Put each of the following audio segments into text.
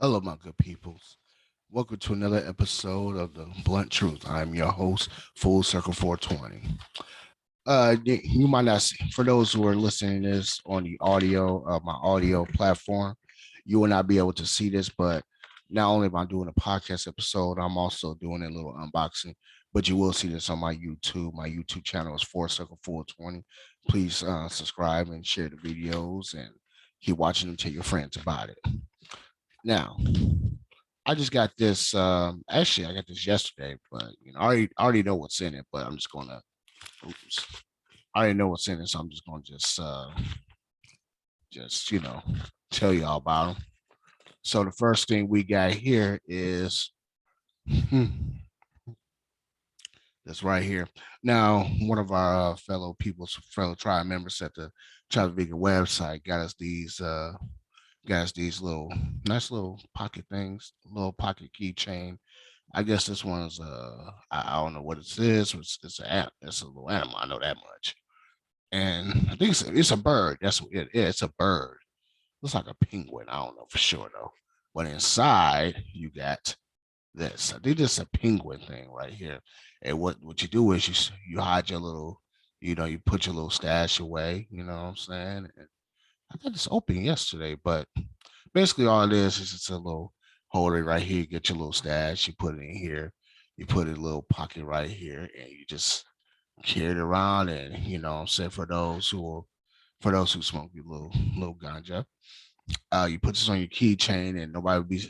Hello, my good peoples. Welcome to another episode of the Blunt Truth. I'm your host, Full Circle 420. You might not see, for those who are listening to this on the audio, my audio platform, you will not be able to see this, but not only am I doing a podcast episode, I'm also doing a little unboxing, but you will see this on my YouTube. My YouTube channel is 4 Circle 420. Please subscribe and share the videos and keep watching them, tell your friends about it. Now, I just got this. Actually, I got this yesterday, but I already know what's in it. But I'm just gonna. Oops, I already know what's in it, so I'm just gonna just tell y'all about them. So the first thing we got here is this right here. Now, one of our fellow tribe members at the Tribe Vegan website got us these little nice little pocket things, little pocket keychain. I guess this one's I don't know what it is. It's a little animal. I know that much. And I think it's a bird. That's what it is. It's a bird. Looks like a penguin. I don't know for sure though. But inside you got this. I think this is a penguin thing right here. And what you do is you hide your little, you put your little stash away. You know what I'm saying? And I got this open yesterday, but basically all it is just a little holder right here. You get your little stash, you put it in here, you put it in a little pocket right here, and you just carry it around. And I'm saying for those who smoke your little ganja, you put this on your keychain, and nobody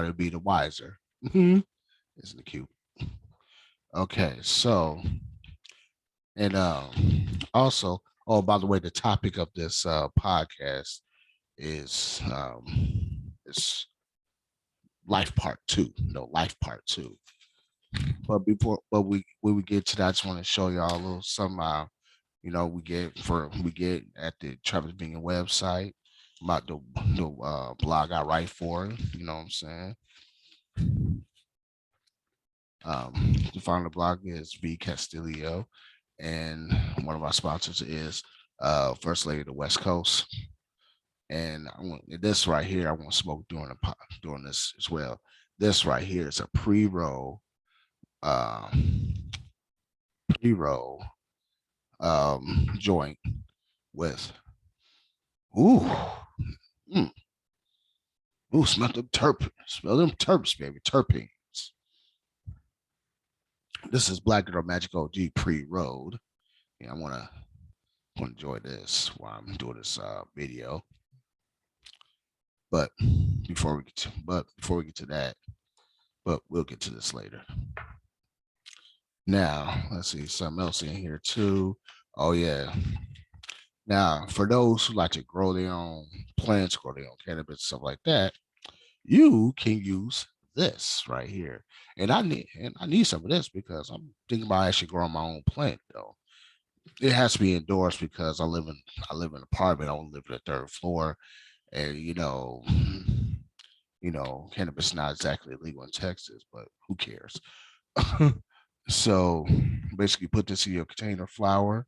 will be the wiser. Isn't it cute? Okay, so and also, by the way, the topic of this podcast is life part two. No, life part two. But when we get to that, I just want to show y'all a little some we get at the Travis Bingham website about the blog I write for. You know what I'm saying? The final blog is V Castillo, and one of our sponsors is First Lady of the West Coast. And I want this right here. I want to smoke during this as well. This right here is a uh, pre-roll joint with ooh, mm, smell them terps, baby, terpenes. This is Black Girl Magic OG pre-rolled. Yeah, I want to enjoy this while I'm doing this video. But before we get to that, but we'll get to this later. Now, let's see something else in here too. Oh yeah. Now, for those who like to grow their own plants, grow their own cannabis, stuff like that, you can use this right here. And I need some of this because I'm thinking about actually growing my own plant though. It has to be endorsed because I live in an apartment. I only live on the third floor, and cannabis is not exactly illegal in Texas, but who cares? So basically, put this in your container flower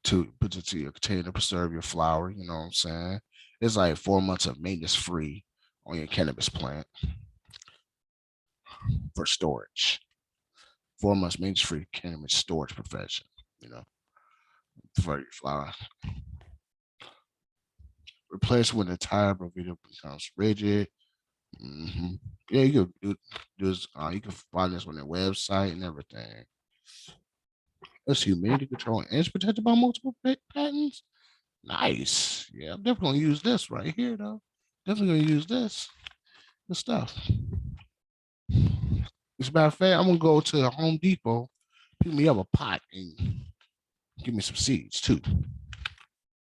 to put it to your container, preserve your flower. You know what I'm saying? It's like 4 months of maintenance free on your cannabis plant for storage. 4 months maintenance free cannabis storage profession. You know, for your flower. Replace when the tire video becomes rigid. hmm Yeah, you can do this. You can find this on their website and everything. Let's see, humidity control and it's protected by multiple patents. Nice. Yeah, I'm definitely gonna use this right here, though. Definitely gonna use this. Good stuff. As a matter of fact, I'm gonna go to Home Depot, pick me up a pot, and give me some seeds too.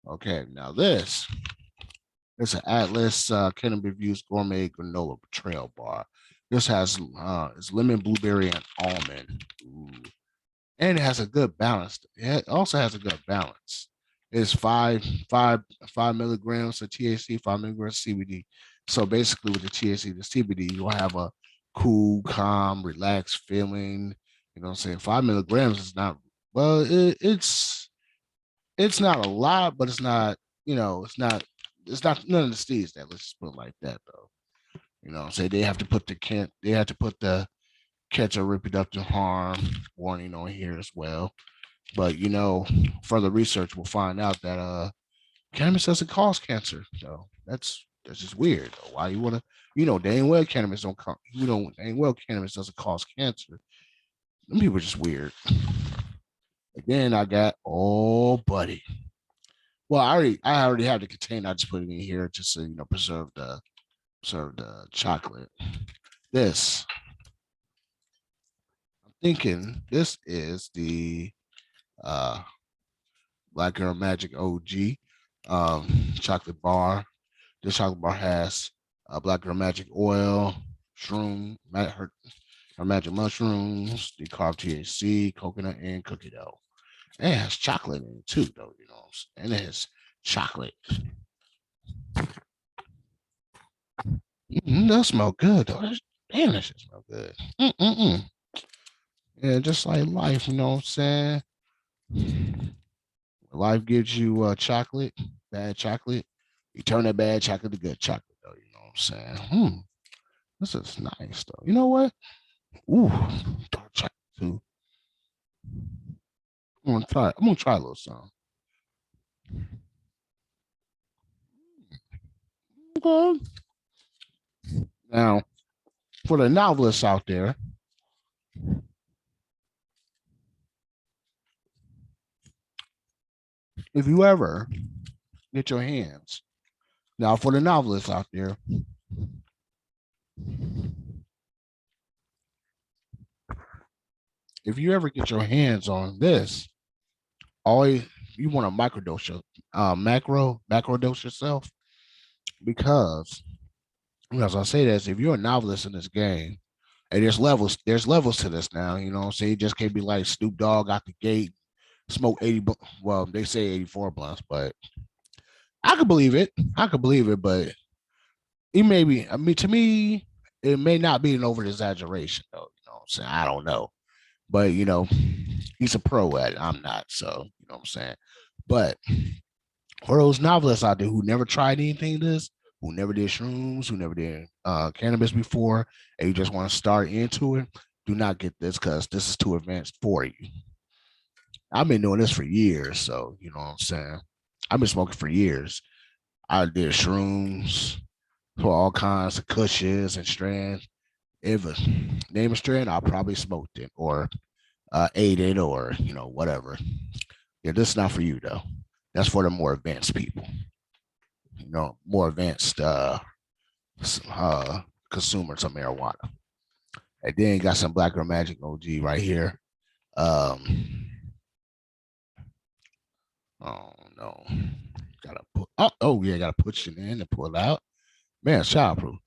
Okay, now this is an Atlas Cannabis Reviews Gourmet Granola Trail Bar. This has it's lemon, blueberry, and almond. Ooh. And it has a good balance. It also has a good balance. It's five milligrams of THC, 5 milligrams of CBD. So basically, with the THC, the CBD, you'll have a cool, calm, relaxed feeling. You know what I'm saying? 5 milligrams is not well. It's not a lot, but it's not. It's not none of the steeds that. Let's just put it like that, though. You know, say they have to put the catch a reproductive harm warning on here as well. But you know, further research will find out that cannabis doesn't cause cancer. So that's just weird. Why you wanna, you know, dang well cannabis don't come, you know, dang well cannabis doesn't cause cancer. Them people are just weird. Again, I got, oh buddy. Well, I already have the container. I just put it in here just to, you know, preserve the chocolate. This, I'm thinking this is the uh Black Girl Magic OG chocolate bar. This chocolate bar has Black Girl Magic oil, her magic mushrooms, decarb THC, coconut, and cookie dough. And it has chocolate in it too, though, you know. And it has chocolate. That smell good, though. Damn, that shit smell good. Mm-mm-mm. Yeah, just like life, you know what I'm saying? Life gives you chocolate, bad chocolate. You turn that bad chocolate to good chocolate, though. You know what I'm saying? This is nice, though. You know what? Ooh, dark chocolate too. I'm gonna try. I'm gonna try a little something. Okay. Now, for the novelists out there, if you ever get your hands, now for the novelists out there, if you ever get your hands on this, always you want to microdose your macrodose yourself because as I say this, if you're a novelist in this game, and there's levels to this now, you know what I'm saying? You just can't be like Snoop Dogg out the gate, smoke 80, well, they say 84 blunts, but I could believe it. I could believe it, but it may be, I mean, to me, it may not be an over exaggeration, though. You know what I'm saying? I don't know. But, you know, he's a pro at it. I'm not. So, you know what I'm saying? But for those novelists out there who never tried anything this, who never did shrooms, who never did cannabis before, and you just want to start into it, do not get this because this is too advanced for you. I've been doing this for years, so you know what I'm saying. I've been smoking for years. I did shrooms for all kinds of cushions and strands. If a name a strand, I probably smoked it or ate it or you know whatever. Yeah, this is not for you though. That's for the more advanced people. You know, more advanced uh, consumers of marijuana. And then got some Black Girl Magic OG right here. Um, oh no, gotta put. Oh yeah, gotta push it in and pull it out. Man, it's childproof.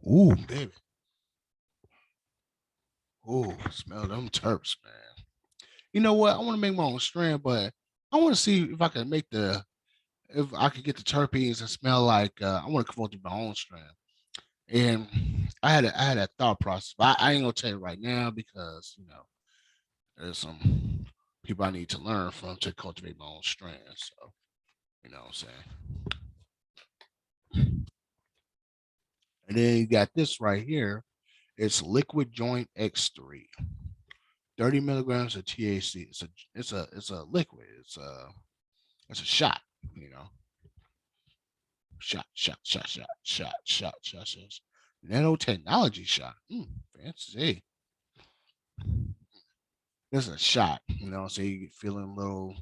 Ooh, baby. Ooh, smell them terps, man. You know what? I want to make my own strand, but I want to see if I can make the if I could get the terpenes and smell like I want to come up with my own strand. And I had a thought process, but I ain't gonna tell you right now because you know there's some people I need to learn from to cultivate my own strand. So you know what I'm saying. And then you got this right here. It's liquid joint X3, 30 milligrams of THC. It's a liquid. It's a shot. You know, shot. Nanotechnology shot. Fancy. This is a shot. You know, so you get feeling a little.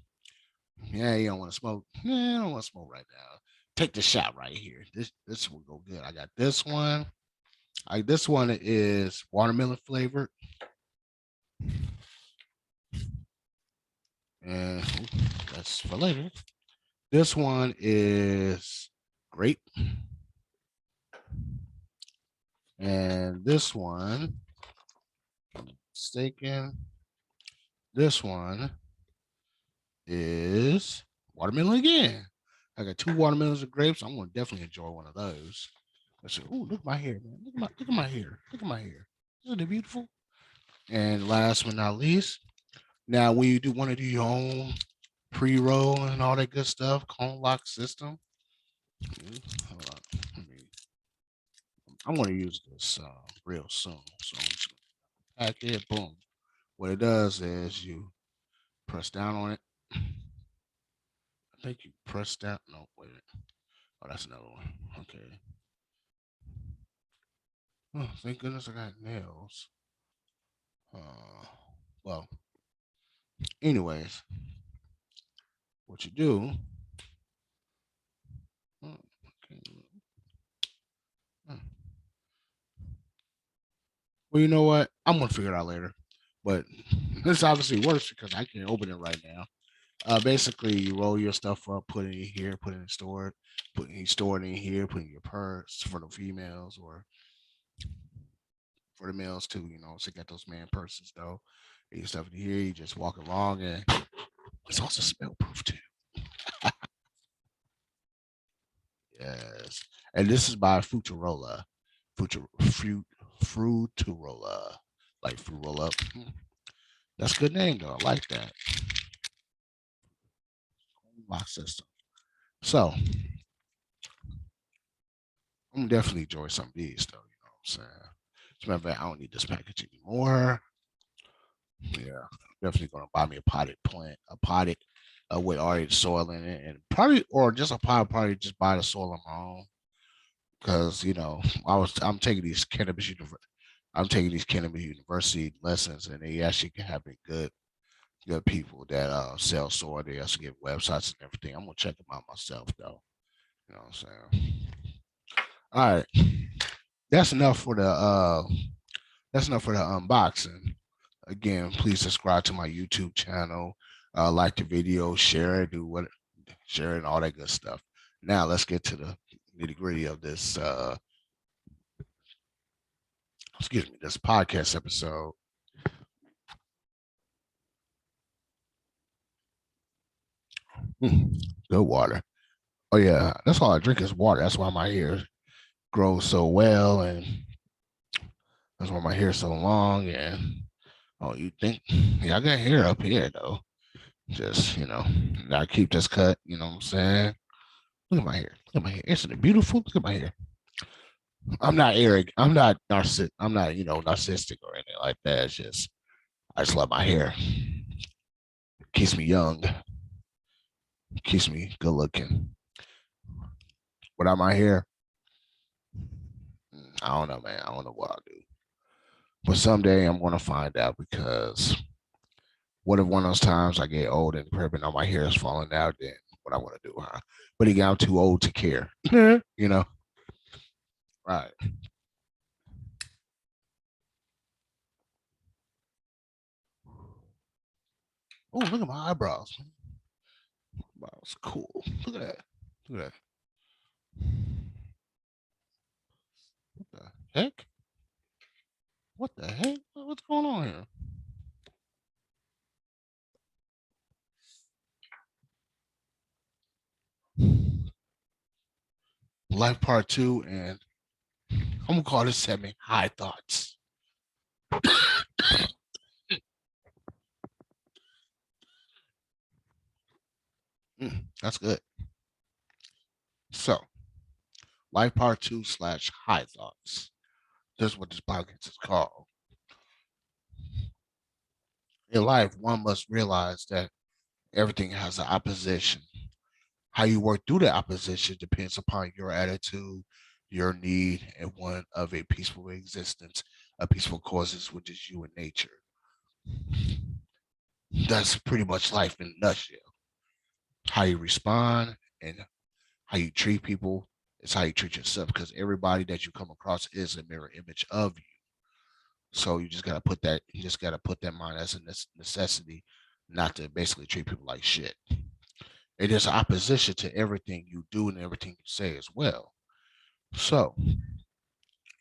Yeah, you don't want to smoke. Yeah, I don't want to smoke right now. Take the shot right here. This will go good. I got this one. This one is watermelon flavored, and that's for later. This one is grape, and this one, mistaken. This one is watermelon again. I got two watermelons and grapes. I'm gonna definitely enjoy one of those. I said, "Ooh, look at my hair, man! Look at my hair! Look at my hair! Isn't it beautiful?" And last but not least, now when you do want to do your own pre-roll and all that good stuff, cone lock system. Hold on. I'm going to use this real soon. So I'm just gonna pack it. Boom. What it does is you press down on it. I think you press down. No, wait. Oh, that's another one. Okay. Oh, thank goodness I got nails. Uh, well, anyways, what you do? Oh, okay. uh, Well, you know what? I'm gonna figure it out later. But this obviously works because I can't open it right now. Basically, you roll your stuff up, put it in here, put it in store, you store it in here, put it in your purse for the females or for the males too. So you got those man purses though. Your stuff in here, you just walk along, and it's also smell proof too. Yes, and this is by Futurola, Fruiturola, like fruit roll up. That's a good name though. I like that. My system. So I'm definitely enjoy some of these though. You know what I'm saying? As a matter of fact, I don't need this package anymore. Yeah, definitely gonna buy me a potted plant, a potted with already soil in it, and probably or just a pot. Probably just buy the soil on my own because I'm taking these I'm taking these cannabis university lessons, and they actually can have good people that sell soil. They also get websites and everything. I'm gonna check them out myself though. You know what I'm saying? All right, that's enough for the unboxing. Again, please subscribe to my YouTube channel, like the video, share it, share it, and all that good stuff. Now let's get to the nitty gritty of this. Excuse me, this podcast episode. Good water. Oh yeah, that's all I drink is water. That's why my hair grows so well, and that's why my hair is so long. And oh, you think? Yeah, I got hair up here though. Just gotta keep this cut. You know what I'm saying? Look at my hair. Look at my hair. Isn't it beautiful? Look at my hair. I'm not arrogant. I'm not narcissistic. I'm not, narcissistic or anything like that. It's just I just love my hair. Keeps me young. Keeps me good looking. Without my hair, I don't know, man. I don't know what I'll do. But someday I'm gonna find out because what if one of those times I get old and crib and all my hair is falling out, then what I want to do, huh? But again, I'm too old to care. you know? Right. Oh, look at my eyebrows. Eyebrows, cool. Look at that. Look at that. What the heck? What the heck? What's going on here? Life part two, and I'm gonna call this segment High Thoughts. That's good. So, Life part two slash High Thoughts. This is what this podcast is called. In life, one must realize that everything has an opposition. How you work through the opposition depends upon your attitude, your need, and one of a peaceful existence, a peaceful causes, which is you and nature. That's pretty much life in a nutshell. How you respond and how you treat people is how you treat yourself because everybody that you come across is a mirror image of you. So you just gotta put that mind as a necessity, not to basically treat people like shit. It is opposition to everything you do and everything you say as well. So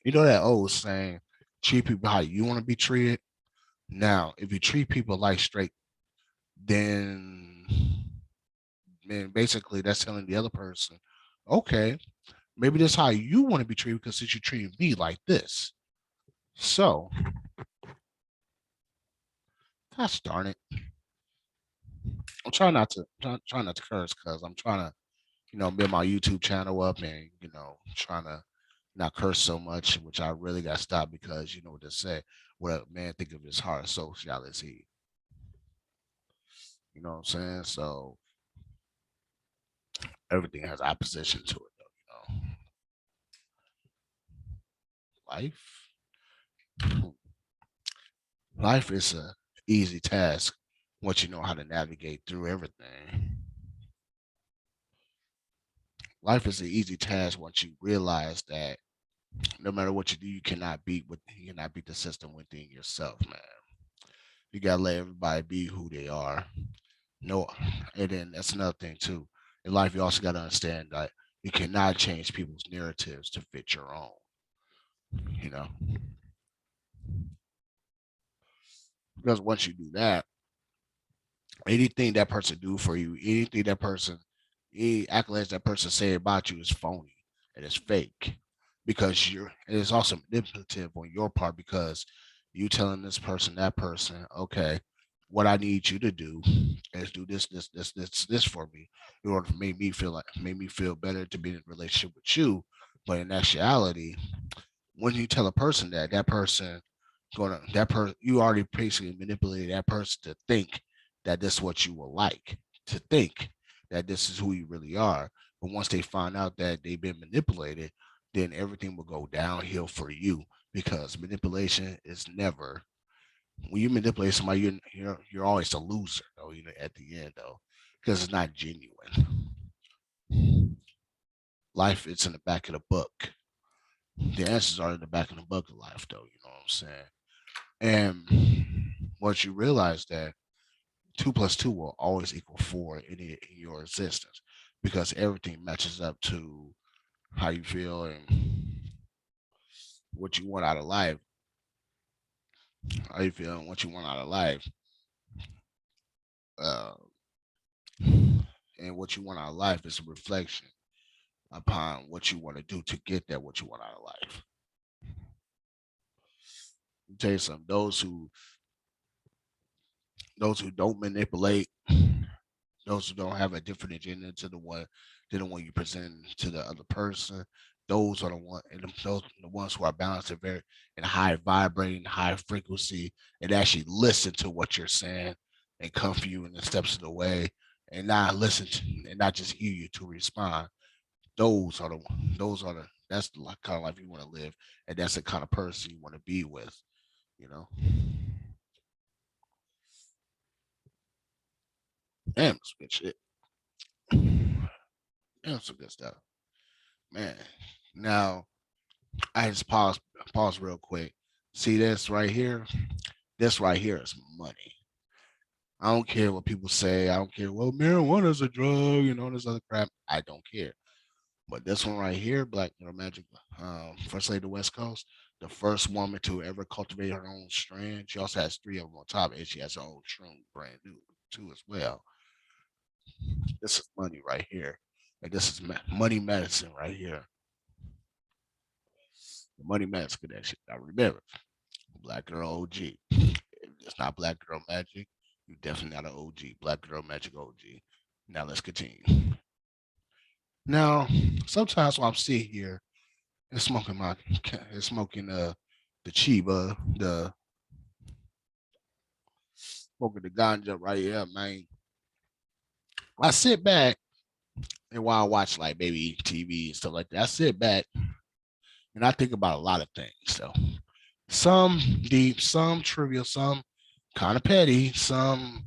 you know that old saying, treat people how you want to be treated. Now, if you treat people like straight, then man, basically that's telling the other person, okay, maybe that's how you want to be treated because since you treated me like this. So, gosh darn it. I'm trying not to try not to curse because I'm trying to, build my YouTube channel up and, trying to not curse so much, which I really got to stop because you know what they say. What a man think of his heart, so shall is he. You know what I'm saying? So everything has opposition to it, though. You know, life, life is a easy task once you know how to navigate through everything. Life is an easy task once you realize that no matter what you do, you cannot beat the system within yourself, man. You gotta let everybody be who they are. No, and then that's another thing too. In life, you also gotta understand that you cannot change people's narratives to fit your own. You know, because once you do that, anything that person do for you, anything that person, any accolades that person say about you is phony and it's fake, because it's also manipulative on your part because you telling this person, that person, okay, what I need you to do is do this for me in order to make me feel better to be in a relationship with you. But in actuality, when you tell a person that, that person you already basically manipulated that person to think that this is what you will like, to think that this is who you really are. But once they find out that they've been manipulated, then everything will go downhill for you because manipulation is never when you manipulate somebody, you're always a loser though, you know, at the end though, because it's not genuine. Life it's in the back of the book. The answers are in the back of the book of life though, you know what I'm saying? And once you realize that two plus two will always equal four in your existence because everything matches up to how you feel and what you want out of life, how you feel and what you want out of life, uh, and what you want out of life is a reflection upon what you want to do to get that what you want out of life. I'll tell you something, those who don't manipulate, those who don't have a different agenda to the one you present to the other person, those are the one and those are the ones who are balanced and very in high vibrating, high frequency, and actually listen to what you're saying and come for you in the steps of the way and not listen to and not just hear you to respond. Those are the those are the that's the kind of life you want to live, and that's the kind of person you want to be with. You know, damn, it's good shit. Damn, some good stuff, man. Now I just pause real quick. See this right here? This right here is money. I don't care what people say. I don't care. Well, marijuana is a drug and all this other crap. I don't care. But this one right here, Black Girl Magic, First Lady of the West Coast, the first woman to ever cultivate her own strand. She also has three of them on top, and she has her own shroom brand new too as well. This is money right here, and this is money medicine right here. The money medicine connection. Now remember, Black Girl OG. If it's not Black Girl Magic, you definitely not an OG. Black Girl Magic OG. Now let's continue. Now, sometimes while I'm sitting here and smoking the Chiba, the smoking the ganja right here, man. I sit back and while I watch like maybe TV and stuff like that, I sit back and I think about a lot of things. So some deep, some trivial, some kind of petty, some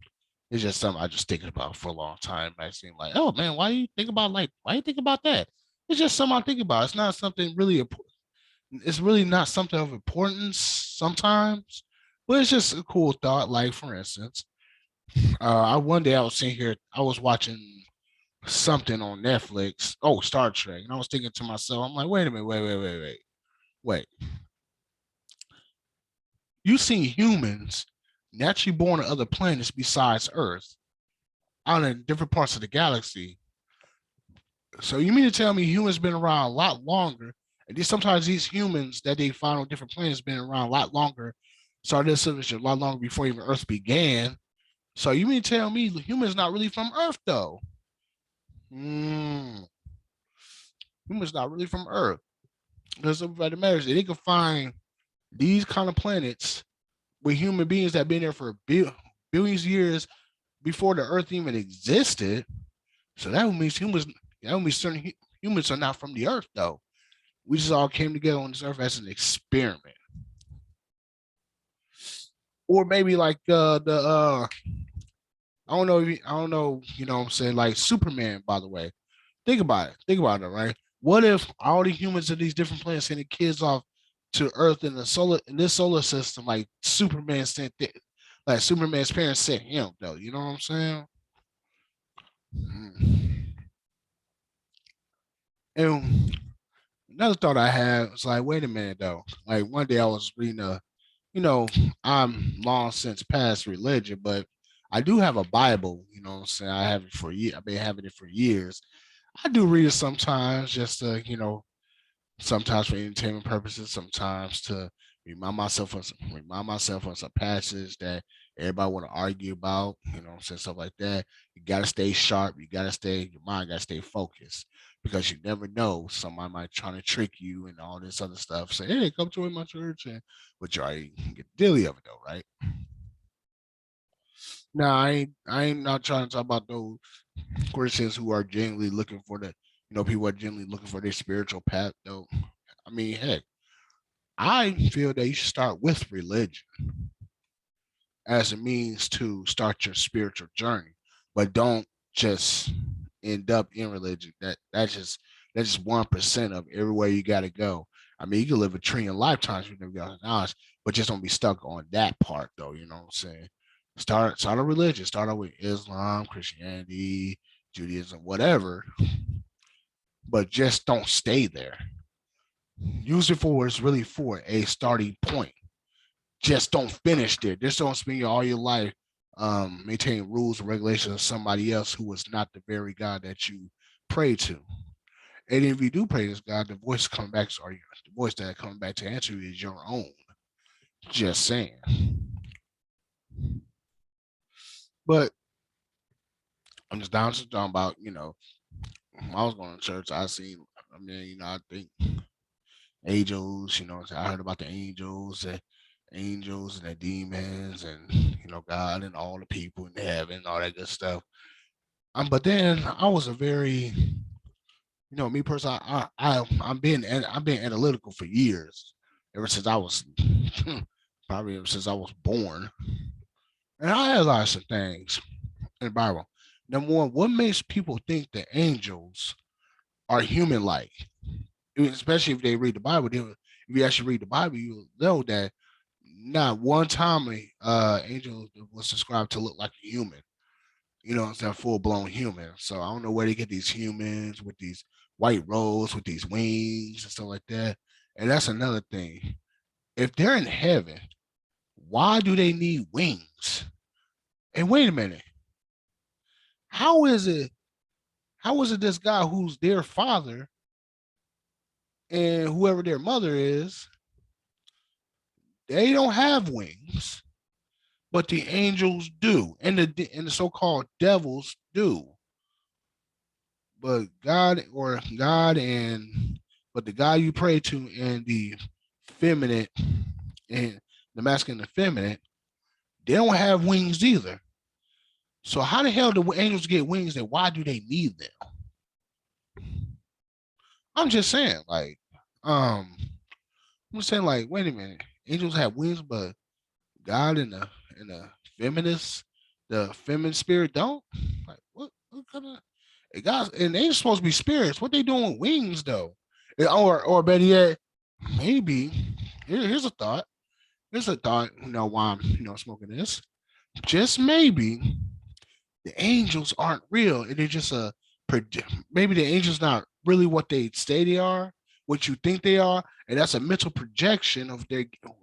it's just something I just thinking about for a long time. I seem like, oh man, why you think about that? It's just something I think about. It's not something really important. It's really not something of importance sometimes, but it's just a cool thought. Like for instance, I one day I was sitting here, I was watching something on Netflix. Oh, Star Trek, and I was thinking to myself, I'm like, wait a minute, wait. You see humans naturally born on other planets besides Earth, out in different parts of the galaxy. So you mean to tell me humans been around a lot longer? And sometimes these humans that they find on different planets been around a lot longer, started this civilization a lot longer before even Earth began. So you mean to tell me humans not really from Earth though? Mm, humans not really from Earth. Because the fact of the matter is, they can find these kind of planets with human beings that been there for billions of years before the Earth even existed. So that means humans. That means certain humans are not from the Earth, though. We just all came together on this Earth as an experiment, or maybe like the I don't know. I don't know. You know what I'm saying? Like Superman. By the way, think about it. Think about it. Right? What if all the humans of these different planets sending kids off to Earth in this solar system, like Superman sent it, like Superman's parents sent him, though. You know what I'm saying? Mm. And another thought I had was like, wait a minute though. Like one day I was reading you know, I'm long since past religion, but I do have a Bible. You know what I'm saying? I have it for years. I've been having it for years. I do read it sometimes just to, sometimes for entertainment purposes, sometimes to remind myself of some passages that everybody want to argue about, saying stuff like that. You gotta stay sharp, your mind gotta stay focused because you never know somebody might try to trick you and all this other stuff. Say, hey, come join my church and but you already get the dilly of it though, right? Now I ain't not trying to talk about those Christians who are genuinely looking for the people are genuinely looking for their spiritual path though. I mean, heck, I feel that you should start with religion as a means to start your spiritual journey, but don't just end up in religion. That's just 1% of everywhere you got to go. I mean, you can live a trillion lifetimes you never got knowledge, but just don't be stuck on that part though. You know what I'm saying? Start a religion. Start out with Islam, Christianity, Judaism, whatever, but just don't stay there. Use it for what it's really for, a starting point. Just don't finish there. Just don't spend all your life maintaining rules and regulations of somebody else who was not the very God that you pray to. And if you do pray to this God, the voice coming back, or the voice that coming back to answer you is your own. Just saying. But I'm just down to talking about, when I was going to church, I seen, I mean, I think angels, I heard about the angels and the demons and God and all the people in heaven and all that good stuff. But then I was a very, me personally, I've been analytical for years, ever since I was probably ever since I was born, and I realized some things in the Bible. Number one, what makes people think that angels are human-like? Especially if they read the Bible, if you actually read the Bible, you'll know that not one time a angel was described to look like a human. It's a full blown human. So I don't know where they get these humans with these white robes, with these wings and stuff like that. And that's another thing. If they're in heaven, why do they need wings? And wait a minute, how is it? How is it this guy who's their father and whoever their mother is, they don't have wings, but the angels do, and the so-called devils do. But God and but the God you pray to and the feminine and the masculine and feminine, they don't have wings either. So how the hell do angels get wings and why do they need them? I'm just saying, like, I'm just saying, like, wait a minute, angels have wings, but God and the feminine spirit don't. Like, what kind of guys? And they're supposed to be spirits. What they doing with wings though? Or better yet, maybe here's a thought. Here's a thought. Why I'm smoking this. Just maybe the angels aren't real, and they're just maybe the angels not really what they say they are, what you think they are, and that's a mental projection of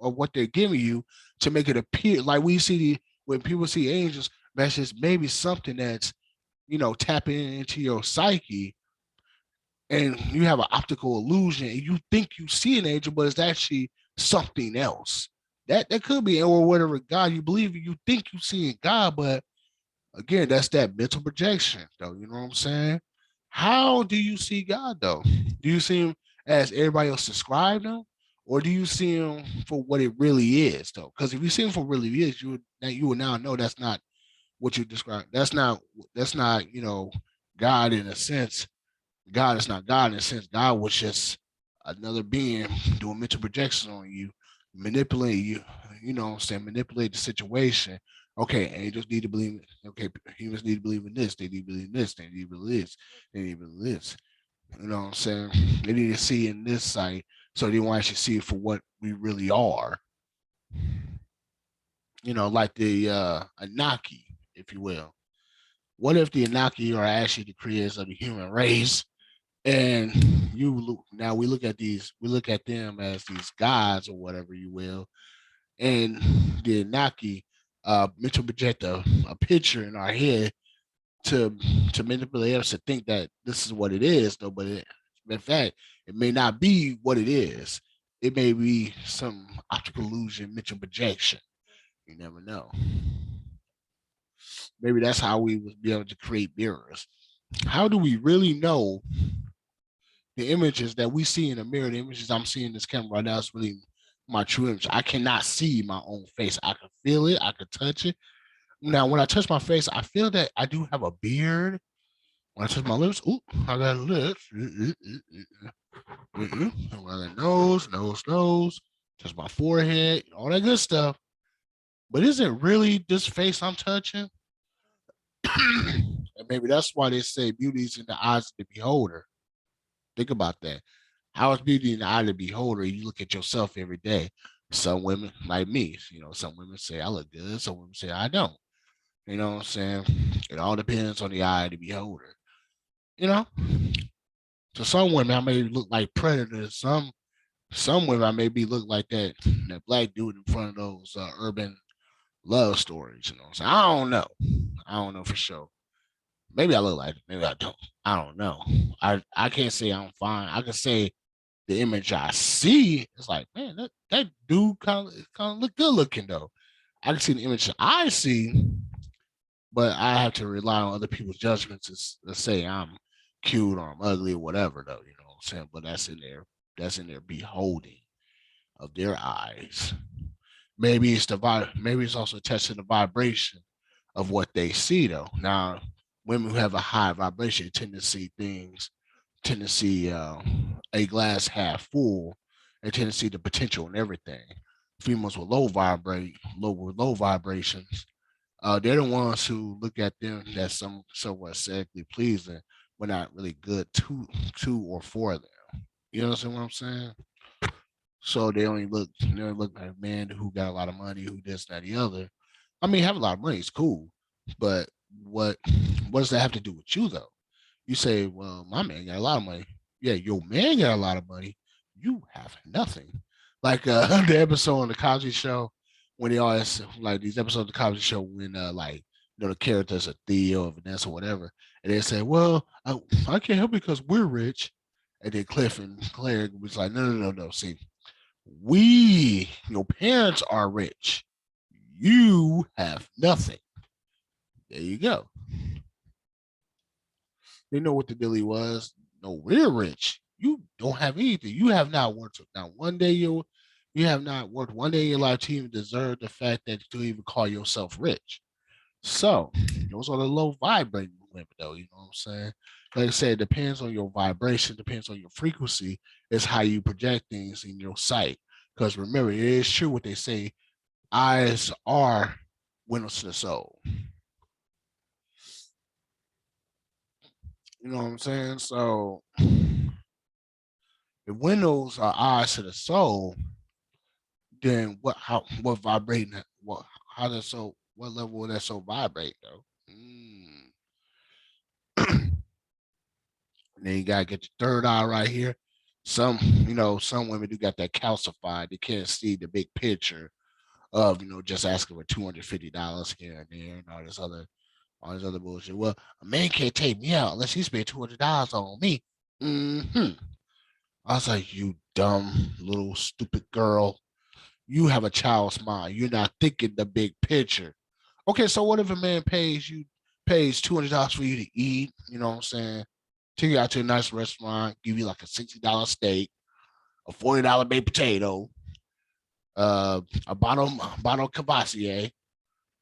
what they're giving you to make it appear like we see when people see angels. That's just maybe something that's tapping into your psyche, and you have an optical illusion, and you think you see an angel, but it's actually something else. That could be, or whatever God you believe in, you think you see in God, but again, that's that mental projection, though. You know what I'm saying? How do you see God, though? Do you see him as everybody else described him, or do you see him for what it really is, though? Because if you see him for what it really is, you would now know that's not what you describe. That's not God in a sense. God is not God in a sense. God was just another being doing mental projections on you, manipulating you. You know what I'm saying? Manipulate the situation. Okay, angels need to believe. Okay, humans need to believe in this. They need to believe in this. They need to believe this. They need to believe this. You know what I'm saying? They need to see in this sight, so they want to actually see it for what we really are. Like the Anaki, if you will. What if the Anaki are actually the creators of the human race? And now we look at them as these gods or whatever you will, and the Anaki mental project a picture in our head to manipulate us to think that this is what it is, though. But in fact, it may not be what it is. It may be some optical illusion, mental projection. You never know. Maybe that's how we would be able to create mirrors. How do we really know the images that we see in the mirror? The images I'm seeing in this camera right now is really my true image. I cannot see my own face. I can feel it. I can touch it. Now, when I touch my face, I feel that I do have a beard. When I touch my lips, ooh, I got lips. When I got nose, touch my forehead, all that good stuff. But is it really this face I'm touching? And maybe that's why they say beauty is in the eyes of the beholder. Think about that. How is beauty in the eye of the beholder? You look at yourself every day. Some women, like me, some women say I look good. Some women say I don't. You know what I'm saying? It all depends on the eye of the beholder. You know, to some women I may look like predators. Some women I may be look like that black dude in front of those urban love stories. You know, so I don't know. I don't know for sure. Maybe I look like it. Maybe I don't. I don't know. I can't say I'm fine. I can say the image I see is like, man, that dude kind of look good looking though. I can see the image I see, but I have to rely on other people's judgments to say I'm cute or I'm ugly or whatever though. You know what I'm saying? But that's in their beholding of their eyes. Maybe it's also testing the vibration of what they see though. Now, women who have a high vibration tend to see a glass half full. They tend to see the potential in everything. Females with low vibrations, they're the ones who look at them as somewhat aesthetically pleasing, but not really good to or for them. You understand what I'm saying? So they only look like a man who got a lot of money, who this, that, the other. I mean, have a lot of money is cool, but what what does that have to do with you though? You say, well, my man got a lot of money. Yeah, your man got a lot of money. You have nothing. Like the episode on the Cosby Show when they always like these episodes of the Cosby Show when like the characters are Theo or Vanessa or whatever, and they say, well, I can't help it because we're rich, and then Cliff and Claire was like, no. See, your parents are rich. You have nothing. There you go. They know what the dilly was. No, we're rich. You don't have anything. You have not worked not one day. You have not worked one day in your life to even deserve the fact that you even call yourself rich. So those are the low vibrating women, though. You know what I'm saying? Like I said, it depends on your vibration, depends on your frequency, is how you project things in your sight. Because remember, it is true what they say: eyes are windows to the soul. You know what I'm saying? So if windows are eyes to the soul, then what vibrating how does so what level will that soul vibrate though? And then you gotta get your third eye right here. Some women do got that calcified. They can't see the big picture of just asking for $250 here and there and all this other bullshit. Well, a man can't take me out unless he spent $200 on me. Hmm. I was like, you dumb little stupid girl. You have a child's mind. You're not thinking the big picture. Okay, so what if a man pays $200 for you to eat? You know what I'm saying? Take you out to a nice restaurant, give you like a $60 steak. a $40 baked potato, a bottle of Cavassier,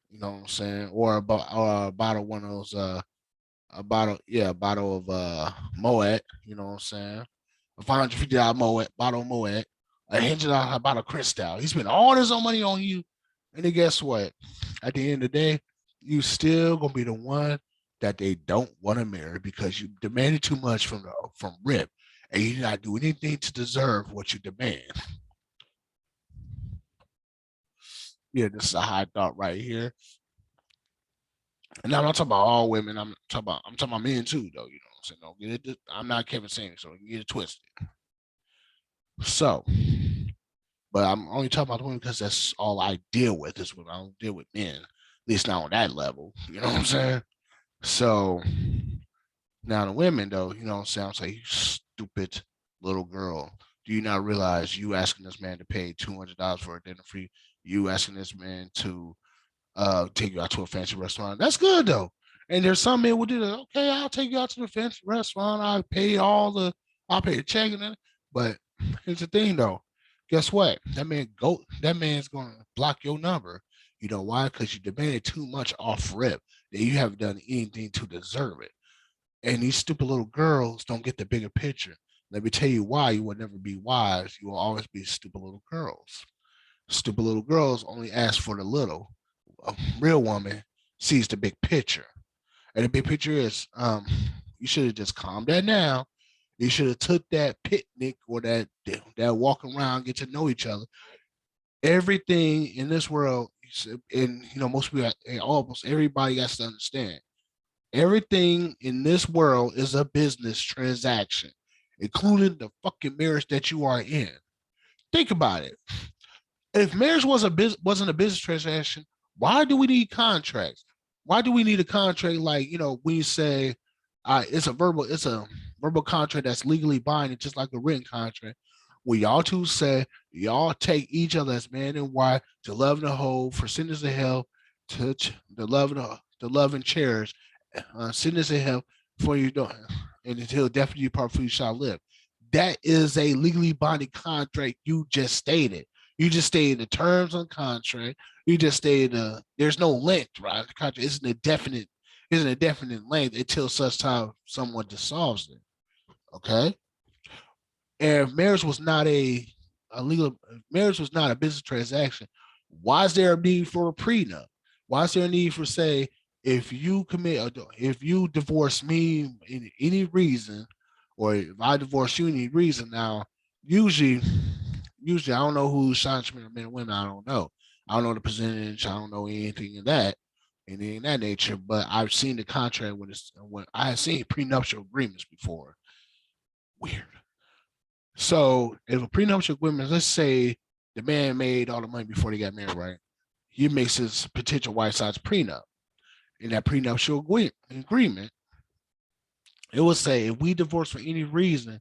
you know what I'm saying, or a bottle one of those a bottle of Moet, you know what I'm saying, a $550 Moet bottle of Moet, a $100 bottle of Cristal. He spent all this money on you, and then guess what? At the end of the day, you still gonna be the one that they don't want to marry because you demanded too much from Rip, and you did not do anything to deserve what you demand. Yeah, this is a high thought right here. And now I'm not talking about all women. I'm talking about men too, though. You know what I'm saying? Don't get it. I'm not Kevin Samuels, so you get it twisted. So, but I'm only talking about women because that's all I deal with is women. I don't deal with men, at least not on that level. You know what I'm saying? So now the women, though, you know what I'm saying? I'm saying, you stupid little girl. Do you not realize you asking this man to pay $200 for a dinner for you? You asking this man to take you out to a fancy restaurant. That's good though. And there's some men will do that. Okay, I'll take you out to the fancy restaurant. I'll pay the check and then. But here's the thing though. Guess what? That man's gonna block your number. You know why? Because you demanded too much off rip that you haven't done anything to deserve it. And these stupid little girls don't get the bigger picture. Let me tell you why you will never be wise. You will always be stupid little girls. Stupid little girls only ask for the little. A real woman sees the big picture. And the big picture is you should have just calmed that down. You should have took that picnic or that walk around, get to know each other. Everything in this world, and most people, almost everybody got to understand. Everything in this world is a business transaction, including the fucking marriage that you are in. Think about it. If marriage wasn't a business transaction, why do we need contracts? Why do we need a contract like when you say it's a verbal contract that's legally binding, just like a written contract, where y'all two say y'all take each other as man and wife to love and hold for sinners of hell, to love and cherish, sinners of hell for you don't, and until death do you part for you shall live. That is a legally binding contract you just stated. You just stated the terms on the contract. You just stated there's no length, right? The contract isn't a definite length until such time someone dissolves it. Okay. And if marriage was not a business transaction, why is there a need for a prenup? Why is there a need for say if you divorce me in any reason, or if I divorce you in any reason? Now, usually usually I don't know who's signs men and women. I don't know. I don't know the percentage. I don't know anything in that nature. But I've seen the contract when I have seen prenuptial agreements before. Weird. So if a prenuptial agreement, let's say the man made all the money before they got married, right? He makes his potential wife side's prenup. In that prenuptial agreement, it will say if we divorce for any reason,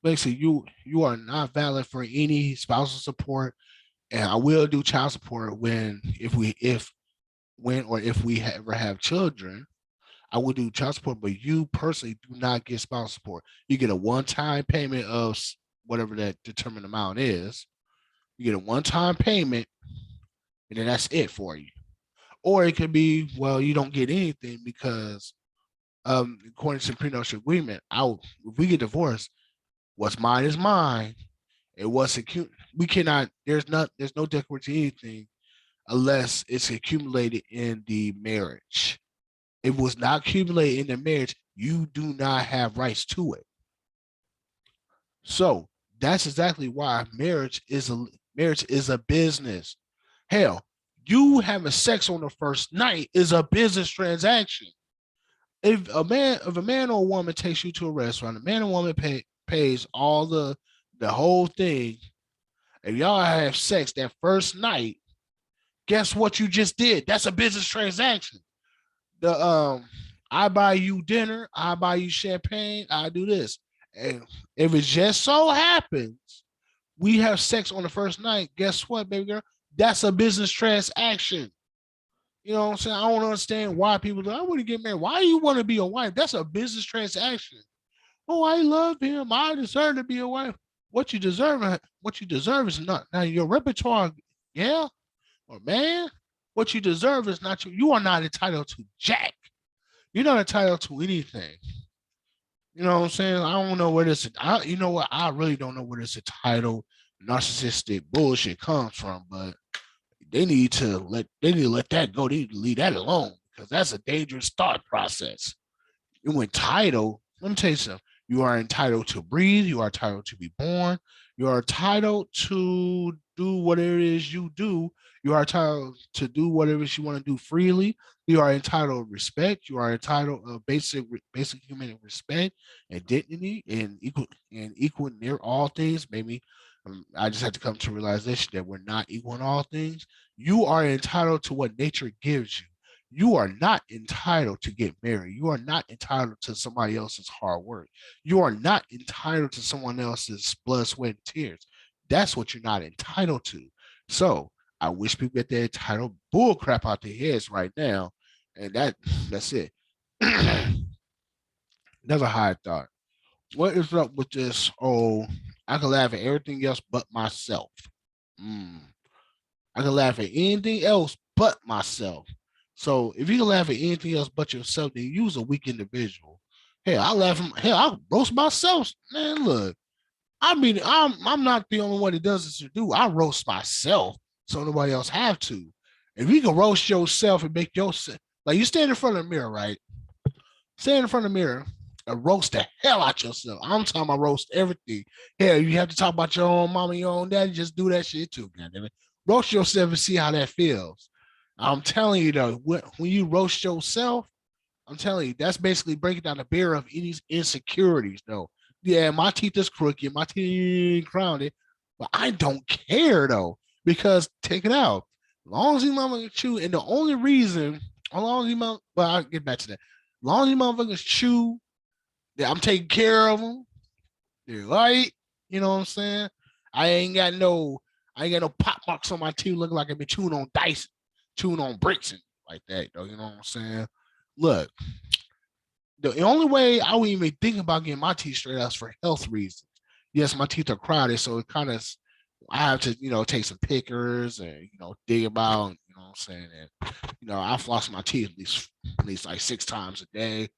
basically you are not valid for any spousal support, and I will do child support if we ever have children. I will do child support, but you personally do not get spousal support. You get a one-time payment of whatever that determined amount is. You get a one-time payment, and then that's it for you. Or it could be, well, you don't get anything because, according to the prenuptial agreement, if we get divorced, what's mine is mine. It was we cannot. There's no decoration to anything unless it's accumulated in the marriage. If it was not accumulated in the marriage, you do not have rights to it. So that's exactly why marriage is a business. Hell, you having sex on the first night is a business transaction. If a man or a woman takes you to a restaurant, a man or woman pays all the whole thing. If y'all have sex that first night, guess what you just did? That's a business transaction. The I buy you dinner, I buy you champagne, I do this. And if it just so happens we have sex on the first night, guess what, baby girl? That's a business transaction. You know what I'm saying? I don't understand why people do. I want to get married. Why do you want to be a wife? That's a business transaction. Oh, I love him. I deserve to be a wife. What you deserve is not now your repertoire, yeah, or man. What you deserve is not you are not entitled to jack. You're not entitled to anything. You know what I'm saying? I don't know where this. You know what? I really don't know where this entitled narcissistic bullshit comes from. But they need to let that go. They need to leave that alone because that's a dangerous thought process. You entitled. Let me tell you something. You are entitled to breathe. You are entitled to be born. You are entitled to do whatever it is you do. You are entitled to do whatever it is you want to do freely. You are entitled to respect. You are entitled of basic human respect and dignity and equal near all things. Maybe I just had to come to realization that we're not equal in all things. You are entitled to what nature gives you. You are not entitled to get married. You are not entitled to somebody else's hard work. You are not entitled to someone else's blood, sweat, and tears. That's what you're not entitled to. So I wish people get their entitled bull crap out their heads right now. And that's it. Never high thought. What is up with this? Oh, I can laugh at everything else but myself. Mm. I can laugh at anything else but myself. So if you can laugh at anything else but yourself, then you's a weak individual. Hell, I laugh. Hell, I roast myself. Man, look. I mean, I'm not the only one that does this to do. I roast myself, so nobody else have to. If you can roast yourself and make yourself like you stand in front of the mirror, right? Stand in front of the mirror and roast the hell out yourself. I'm talking about roast everything. Hell, you have to talk about your own mama, your own daddy. Just do that shit too, goddammit. Roast yourself and see how that feels. I'm telling you though, when you roast yourself, I'm telling you, that's basically breaking down the barrier of any insecurities, though. Yeah, my teeth is crooked, my teeth crowned, but I don't care though, because take it out. As long as you motherfuckers chew, and the only reason, as long as you mother, well, I'll get back to that. As long as you motherfuckers chew, that I'm taking care of them. They're right. You know what I'm saying? I ain't got no, I ain't got no pop marks on my teeth looking like I've been chewing on dice, chewing on bricks and like that, though. You know what I'm saying? Look, the only way I would even think about getting my teeth straight out is for health reasons. Yes, my teeth are crowded, so it kind of I have to, take some pickers and dig about, you know what I'm saying? And I floss my teeth at least like 6 times a day.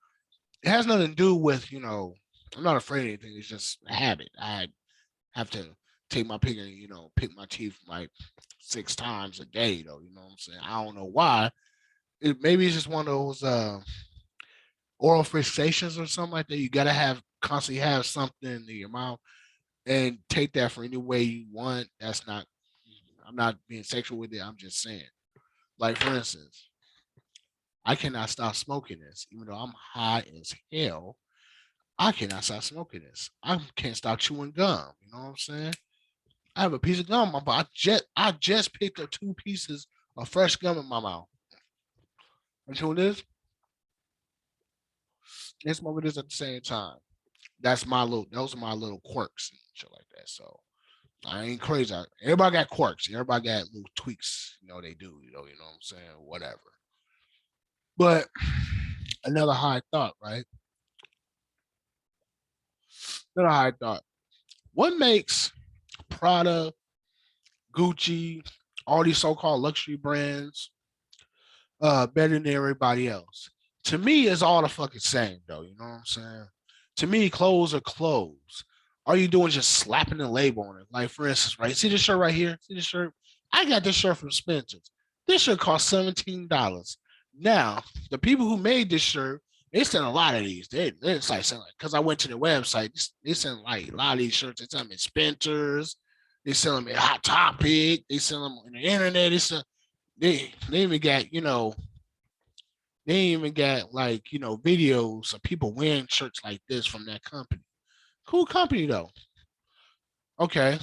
It has nothing to do with, I'm not afraid of anything. It's just a habit. I have to take my picker and, pick my teeth like 6 times a day though. You know what I'm saying? I don't know why. Maybe it's just one of those oral fixations or something like that. You gotta have constantly have something in your mouth and take that for any way you want. That's not. I'm not being sexual with it. I'm just saying. Like for instance, I cannot stop smoking this, even though I'm high as hell. I cannot stop smoking this. I can't stop chewing gum. You know what I'm saying? I have a piece of gum, but I just picked up 2 pieces of fresh gum in my mouth. You chewing this and smoking this at the same time. Those are my little quirks and shit like that. So I ain't crazy. Everybody got quirks. Everybody got little tweaks. They do. You know what I'm saying? Whatever. But another high thought, right? Another high thought. What makes Prada, Gucci, all these so-called luxury brands better than everybody else? To me, it's all the fucking same, though. You know what I'm saying? To me, clothes are clothes. All you doing is just slapping the label on it. Like, for instance, right? See this shirt right here? See this shirt? I got this shirt from Spencer's. This shirt cost $17. Now, the people who made this shirt, they sell a lot of these. It's like selling because I went to the website. They sell like a lot of these shirts. They sell them at Spencer's. They sell them at Hot Topic. They sell them on the internet. They even got they even got like videos of people wearing shirts like this from that company. Cool company though. Okay,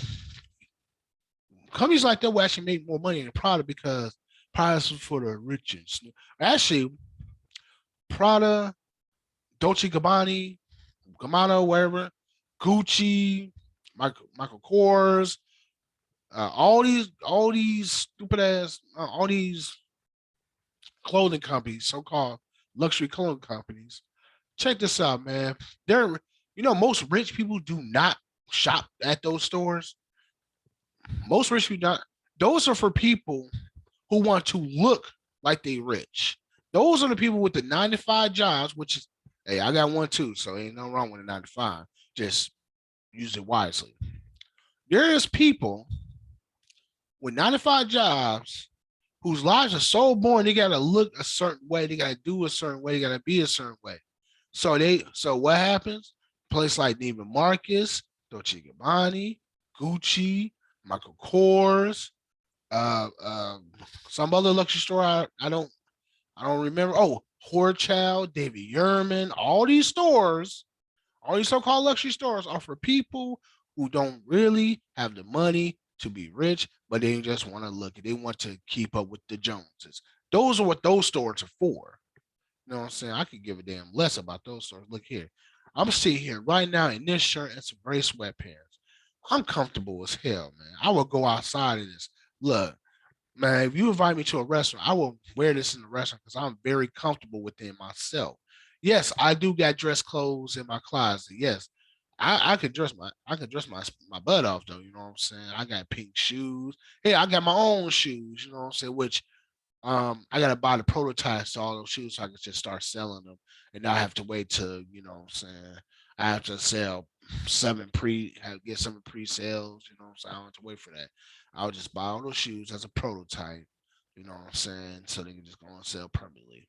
companies like that will actually make more money than Prada because Prada's for the rich and actually Prada, Dolce Gabbana, wherever, Gucci, Michael Kors, all these stupid ass, all these clothing companies, so-called luxury clothing companies. Check this out, man. They're most rich people do not. shop at those stores, most rich people not. Those are for people who want to look like they rich. Those are the people with the 9 to 5 jobs, which is, hey, I got one too, so ain't no wrong with a 9 to 5. Just use it wisely. There is people with 9 to 5 jobs whose lives are so boring. They gotta look a certain way. They gotta do a certain way. They gotta be a certain way. So what happens? Place like Neiman Marcus, Dolce Gabbana, Gucci, Michael Kors, uh, uh, some other luxury store. I don't remember. Oh, Horchild, David Yerman, all these so-called luxury stores are for people who don't really have the money to be rich, but they just want to look. They want to keep up with the Joneses. Those are what those stores are for. You know what I'm saying? I could give a damn less about those stores. Look here. I'm sitting here right now in this shirt and some gray sweatpants. I'm comfortable as hell, man. I will go outside in this. Look, man, if you invite me to a restaurant, I will wear this in the restaurant because I'm very comfortable within myself. Yes, I do got dress clothes in my closet. Yes, I could dress my butt off though. You know what I'm saying? I got pink shoes. Hey, I got my own shoes. You know what I'm saying? Which I gotta buy the prototypes to all those shoes so I can just start selling them and not have to wait to, you know what I'm saying, I have to sell get some pre-sales, you know what I'm saying? I don't have to wait for that. I'll just buy all those shoes as a prototype, you know what I'm saying, so they can just go and sell permanently.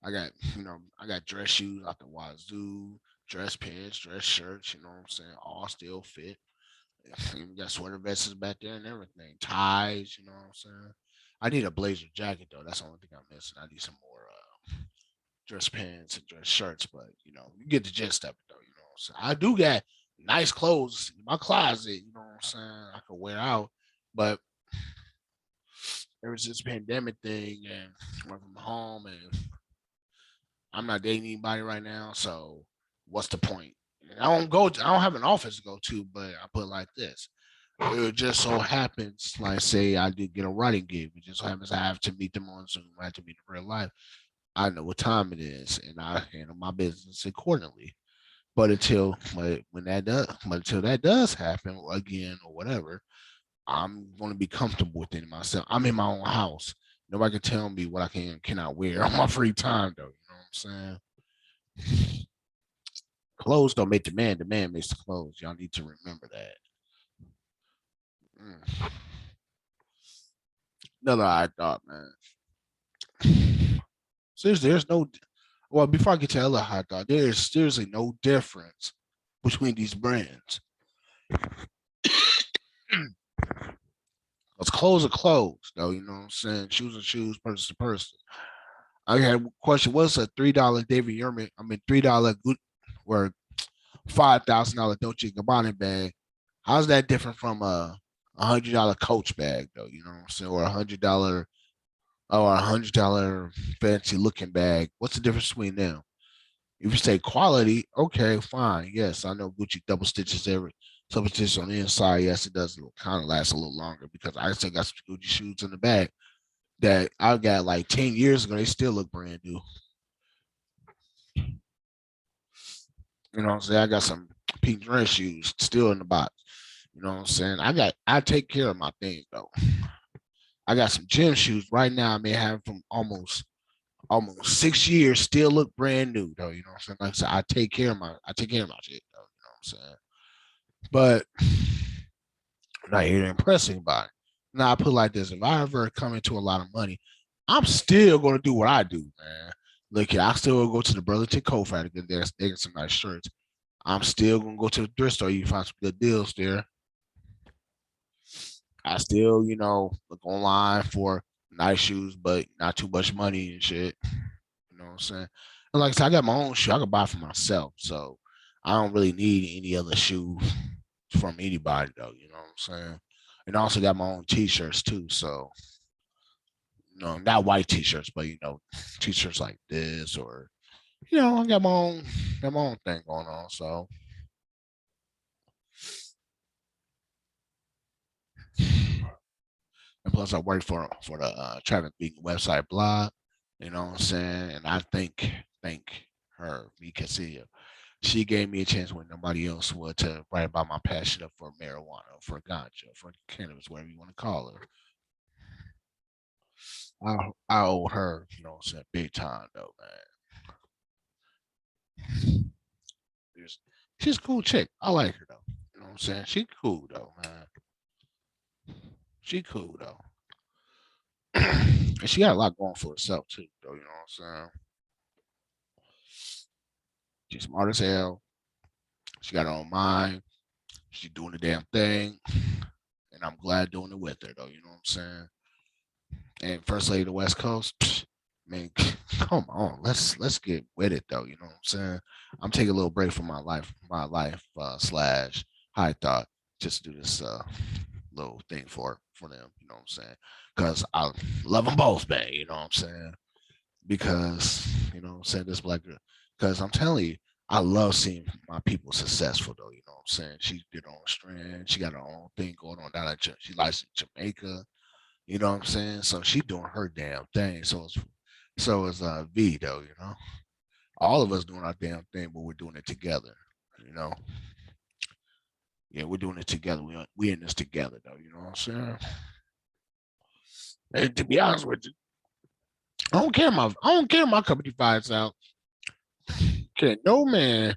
I got dress shoes out the wazoo, dress pants, dress shirts, you know what I'm saying, all still fit. You got sweater vests back there and everything, ties. You know what I'm saying? I need a blazer jacket though. That's the only thing I'm missing. I need some more dress pants and dress shirts, but you get the gist of it though. You know what I'm saying? I do got nice clothes in my closet. You know what I'm saying? I could wear out, but ever since the pandemic thing and work from home and I'm not dating anybody right now, so what's the point? I don't have an office to go to, but I put it like this. It just so happens, like say I did get a writing gig. It just so happens I have to meet them on Zoom. I have to meet in real life. I know what time it is, and I handle my business accordingly. But until that does happen again or whatever, I'm going to be comfortable within myself. I'm in my own house. Nobody can tell me what I can and cannot wear on my free time, though. You know what I'm saying? Clothes don't make the man. The man makes the clothes. Y'all need to remember that. Mm. Another I thought, man. Seriously, there's no. Well, before I get to the other hot dog, there is seriously no difference between these brands. Because clothes are clothes, though. You know what I'm saying? Shoes are shoes, person to person. I had a question. What's a $3 David Yerman? I mean, $3 good or $5,000 Dolce Gabbana bag. How's that different from a $100 Coach bag, though? You know what I'm saying? Or $100 fancy looking bag. What's the difference between them? If you say quality, okay, fine. Yes, I know Gucci double stitches on the inside. Yes, it does kind of last a little longer because I still got some Gucci shoes in the bag that I got like 10 years ago. They still look brand new. You know what I'm saying? I got some pink dress shoes still in the box. You know what I'm saying? I take care of my things though. I got some gym shoes right now. I may have from almost 6 years, still look brand new though. You know what I'm saying? Like I said, I take care of my shit though. You know what I'm saying? But I'm not here to impress anybody. Now I put it like this: if I ever come into a lot of money, I'm still gonna do what I do, man. Look here, I still will go to the Burlington Coat Factory because they got some nice shirts. I'm still gonna go to the thrift store. You can find some good deals there. I still, look online for nice shoes, but not too much money and shit. You know what I'm saying? And like I said, I got my own shoe. I can buy for myself, so I don't really need any other shoe from anybody, though. You know what I'm saying? And I also got my own T-shirts too. So not white T-shirts, but T-shirts like this, or I got my own thing going on. So and plus I work for the traffic beacon website blog. You know what I'm saying? And I thank her, me Casilla. She gave me a chance when nobody else would to write about my passion for marijuana, for ganja, for cannabis, whatever you want to call her. I owe her, big time though, man. She's, she's a cool chick. I like her though. You know what I'm saying? She cool though, man. She cool though. And she got a lot going for herself too, though, you know what I'm saying? She's smart as hell. She got her own mind. She's doing the damn thing. And I'm glad doing it with her though, you know what I'm saying? And First Lady of the West Coast, man, come on, let's get with it though. You know what I'm saying? I'm taking a little break from my life slash high thought, just to do this little thing for them. You know what I'm saying? Because I love them both, man. You know what I'm saying? Because what I'm saying, this black girl. Because I'm telling you, I love seeing my people successful though. You know what I'm saying? She did her own strand. She got her own thing going on down at she likes Jamaica. You know what I'm saying? So she doing her damn thing. So is V though, All of us doing our damn thing, but we're doing it together, you know. Yeah, we're doing it together. We in this together though, you know what I'm saying? And to be honest with you, I don't care my company finds out. Can no man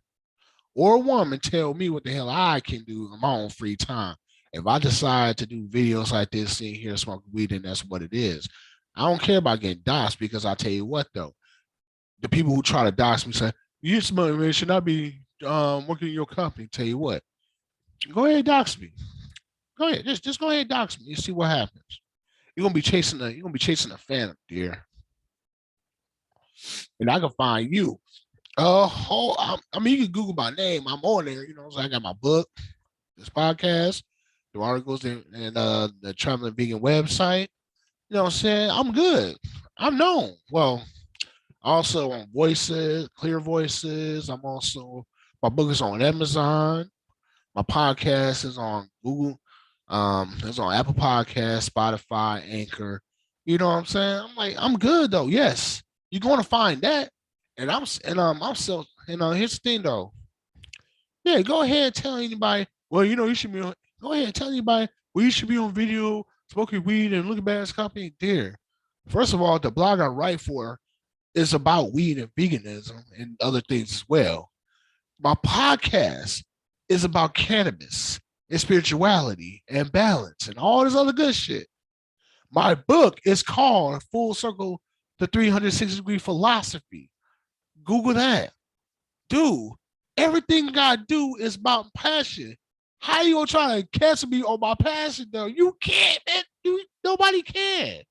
or woman tell me what the hell I can do in my own free time. If I decide to do videos like this, sitting here smoking weed, then that's what it is. I don't care about getting doxxed because I tell you what though, the people who try to dox me say, you smart man should not be working in your company. Tell you what, go ahead and dox me. Go ahead, just go ahead and dox me. You see what happens. You're gonna be chasing a phantom, dear. And I can find you. I mean, you can Google my name. I'm on there. So I got my book, this podcast, the articles, and the traveling vegan website. You know what I'm saying? I'm good. I'm known. Well, also on Voices, Clear Voices. My book is on Amazon. My podcast is on Google. It's on Apple Podcasts, Spotify, Anchor. You know what I'm saying? I'm like, I'm good though. Yes, you're going to find that. I'm still, here's the thing though. Yeah, go ahead and tell anybody. Well, you should be on. Go ahead and tell anybody. Well, you should be on video smoking weed and looking bad as company. Dear, first of all, the blog I write for is about weed and veganism and other things as well. My podcast is about cannabis and spirituality and balance and all this other good shit. My book is called Full Circle: The 360-Degree Philosophy. Google that. Dude, everything I do is about passion. How you gonna try to cancel me on my passion though? You can't, man. Nobody can.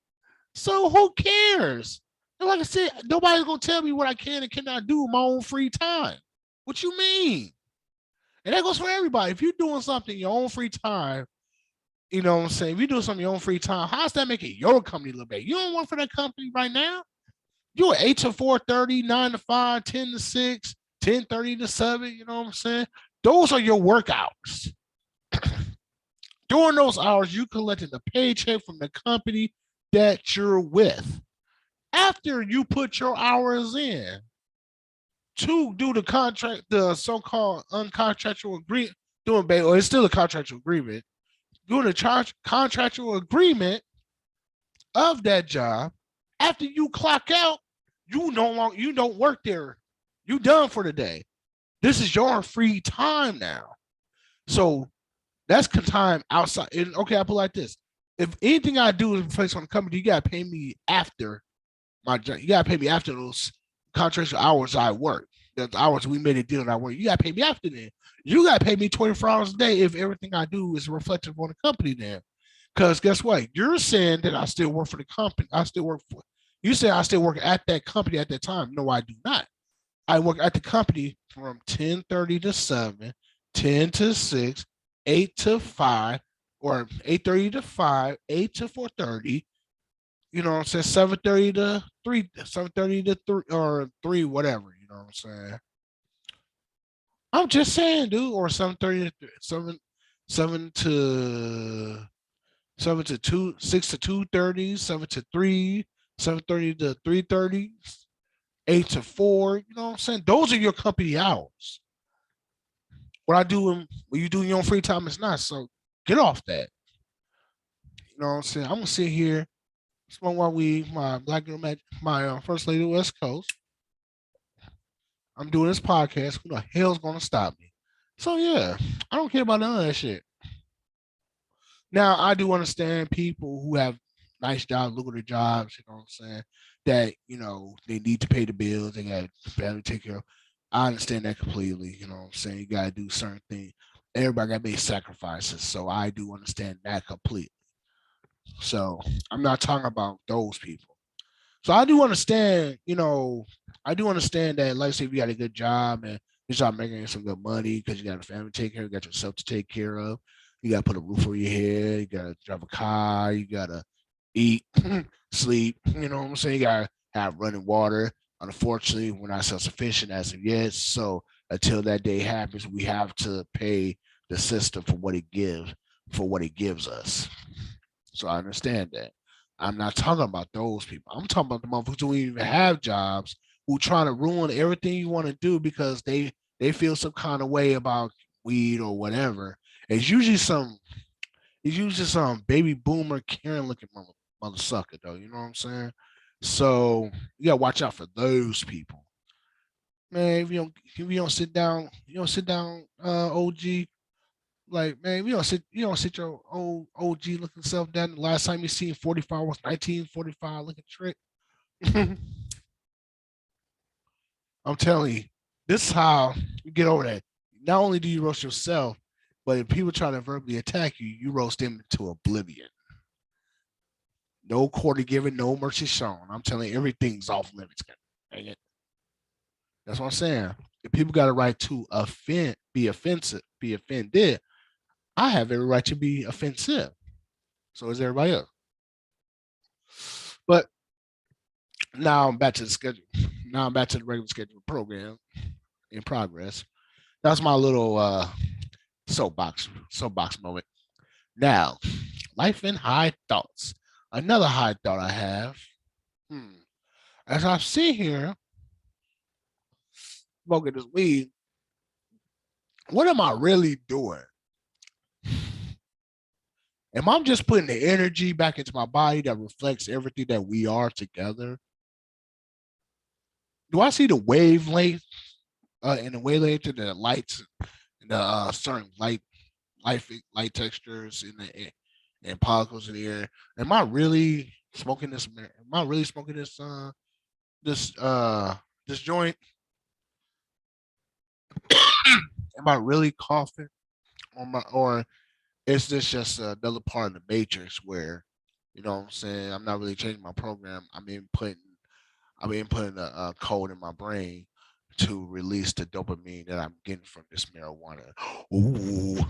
So who cares? And like I said, nobody's gonna tell me what I can and cannot do in my own free time. What you mean? And that goes for everybody. If you're doing something in your own free time, you know what I'm saying? If you're doing something in your own free time, how's that making your company look better? You don't work for that company right now. You're 8 to 4:30, 9 to 5, 10 to 6, 10:30 to 7. You know what I'm saying? Those are your work hours. During those hours, you collecting the paycheck from the company that you're with. After you put your hours in to do the contract, the so-called uncontractual agreement, or it's still a contractual agreement, doing the contractual agreement of that job. After you clock out, you don't work there. You done for the day. This is your free time now. So that's time outside. And okay, I put it like this: if anything I do is placed on the company, you gotta pay me after my job. You gotta pay me after those contractual hours I work. The hours we made a deal that I work. You gotta pay me after then. You gotta pay me 24 hours a day if everything I do is reflective on the company then. Because guess what? You're saying that I still work for the company. I still work for you say I still work at that company at that time. No, I do not. I work at the company from 10:30 to 7, 10 to 6, 8 to 5, or 8:30 to 5, 8 to 4:30. You know what I'm saying? 7:30 to 3, 7:30 to 3 or 3, whatever. You know what I'm saying? I'm just saying, dude, or 7:30 to 7, 7 to 7 to 2, 6 to 2:30, 7 to 3, 7:30 to 3:30, 8 to 4. You know what I'm saying? Those are your company hours. what I do when you do in your own free time is not. So get off that. You know what I'm saying? I'm gonna sit here, smoke my weed, my black girl, my first lady of the West Coast. I'm doing this podcast. Who the hell's gonna stop me? So yeah, I don't care about none of that shit. Now I do understand people who have nice jobs, lucrative jobs. You know what I'm saying? That they need to pay the bills. They got family to take care of. I understand that completely. You know what I'm saying? You got to do certain things. Everybody got to make sacrifices. So I do understand that completely. So I'm not talking about those people. So I do understand, I do understand that, like, say, if you got a good job and you start making some good money because you got a family to take care of, you got yourself to take care of, you got to put a roof over your head, you got to drive a car, you got to eat, sleep, you know what I'm saying? You got to have running water. Unfortunately, we're not self sufficient as of yet. So until that day happens, we have to pay the system for what it gives us. So I understand that. I'm not talking about those people. I'm talking about the motherfuckers who don't even have jobs, who trying to ruin everything you want to do because they feel some kind of way about weed or whatever. It's usually some it's usually some baby boomer Karen looking mother sucker though. You know what I'm saying? So you gotta watch out for those people. Man, if you don't sit down, OG. Like, man, you don't sit your old OG looking self down. The last time you seen 45 was 1945 looking trick. I'm telling you, this is how you get over that. Not only do you roast yourself, but if people try to verbally attack you, you roast them into oblivion. No quarter given, no mercy shown. I'm telling you, everything's off limits. Dang it. That's what I'm saying. If people got a right to offend, be offensive, be offended, I have every right to be offensive. So is everybody else. But now I'm back to the schedule. Now I'm back to the regular scheduled program in progress. That's my little soapbox moment. Now, life and high thoughts. Another high thought I have. Hmm. As I sit here smoking this weed, what am I really doing? Am I just putting the energy back into my body that reflects everything that we are together? Do I see the wavelength and the wavelength to the lights and the certain light textures in the air and particles in the air? Am I really smoking this? Am I really smoking this this joint? Am I really coughing on my, or is this just another part of the matrix where, what I'm saying, I'm not really changing my program. I'm inputting a code in my brain to release the dopamine that I'm getting from this marijuana. Ooh.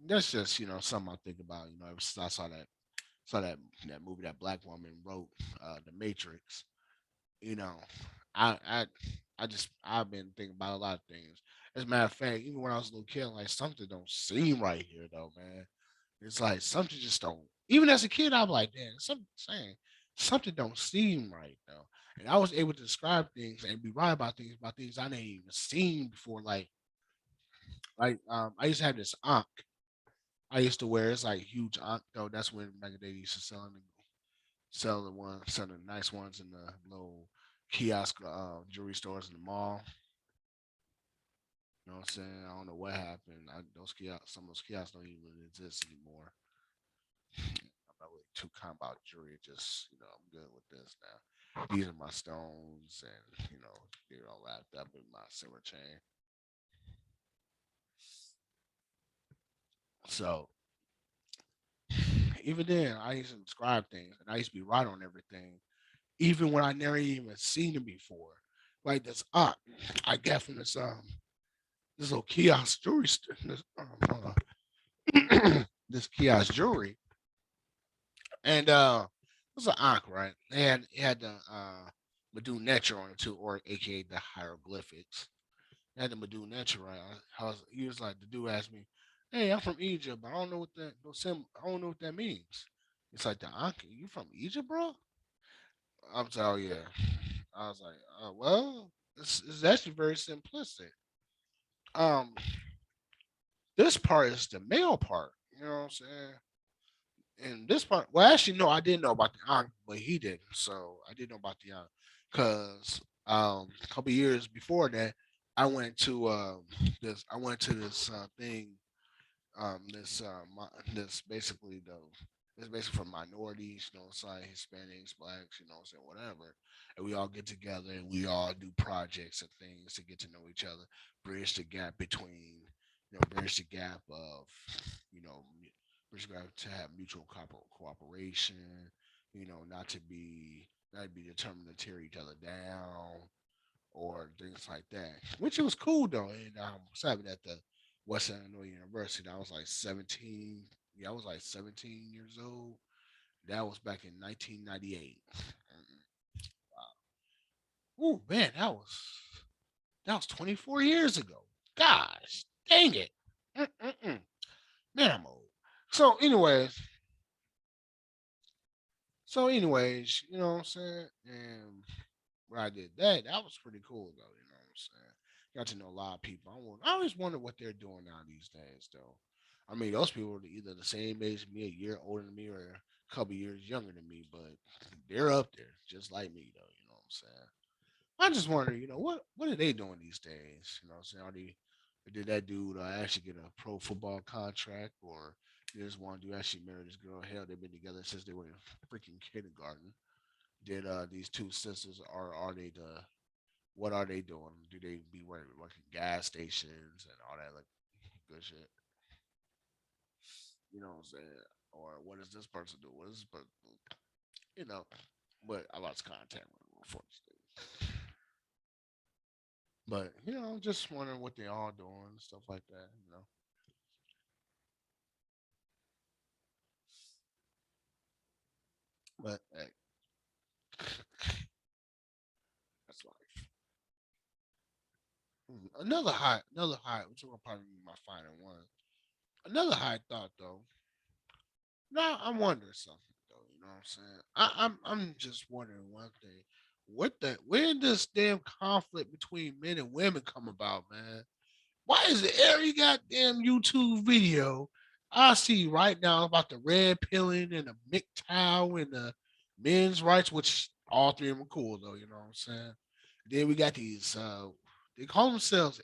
That's just something I think about. Ever since I saw that movie that black woman wrote, The Matrix. You know, I I I've been thinking about a lot of things. As a matter of fact, even when I was a little kid, like, something don't seem right here though, man. It's like something just don't. Even as a kid, I'm like, damn, something don't seem right though. And I was able to describe things and be right about things I didn't even seen before. I used to have this ankh I used to wear. It's like huge ankh though. That's when back in the day they used to sell the nice ones in the little kiosk jewelry stores in the mall. You know what I'm saying? I don't know what happened. Some of those kiosks don't even really exist anymore. I'm not really too kind about jewelry. Just I'm good with this now. These are my stones, and they're all wrapped up in my silver chain. So even then, I used to describe things, and I used to be right on everything, even when I never even seen it before. Like this I got from this little kiosk jewelry this kiosk jewelry, and it was an ankh, right? It had the Medu Neter on it too, or aka the hieroglyphics. It had the Medu Neter, right? He was like, the dude asked me, "Hey, I'm from Egypt, but I don't know what that I don't know what that means." It's like, the ankh, you from Egypt, bro? I'm like, oh yeah. I was like, well, it's actually very simplistic. Um, this part is the male part. You know what I'm saying? And this part, well, actually, no, I didn't know about the aunt, but he didn't. So I didn't know about the aunt because a couple years before that, I went to I went to this thing this basically though it's basically for minorities, you know, it's like Hispanics, blacks, you know, saying whatever, and we all get together and we all do projects and things to get to know each other, bridge the gap between, bridge the gap of, you know, bridge the gap to have mutual cooperation, not to be determined to tear each other down or things like that, which it was cool though. And was having at the Western Illinois University. I was like 17. Yeah, I was like 17 years old. That was back in 1998. Oh man, that was 24 years ago. Gosh, dang it. Mm-mm-mm. Man, I'm old. So, anyways, you know what I'm saying? And where I did that, that was pretty cool though. You know what I'm saying? Got to know a lot of people. I always wonder what they're doing now these days, though. I mean, those people are either the same age as me, a year older than me, or a couple years younger than me, but they're up there, just like me, though. You know what I'm saying? I just wonder, what are they doing these days? You know what I'm saying? Did that dude actually get a pro football contract, or did this one dude actually marry this girl? Hell, they've been together since they were in freaking kindergarten. Did these two sisters are they the what are they doing? Do they be working gas stations and all that like good shit? You know what I'm saying? Or what does this person do? What does this person do? You know, but I lost contact with them, unfortunately. But I'm just wondering what they all doing and stuff like that. But hey, that's life. Another high, which will probably be my final one. Another high thought though. Now I'm wondering something though. You know what I'm saying? I'm just wondering one thing. When does damn conflict between men and women come about, man? Why is it every goddamn YouTube video I see right now about the red pilling and the MGTOW and the men's rights, which all three of them are cool though, you know what I'm saying? Then we got these they call themselves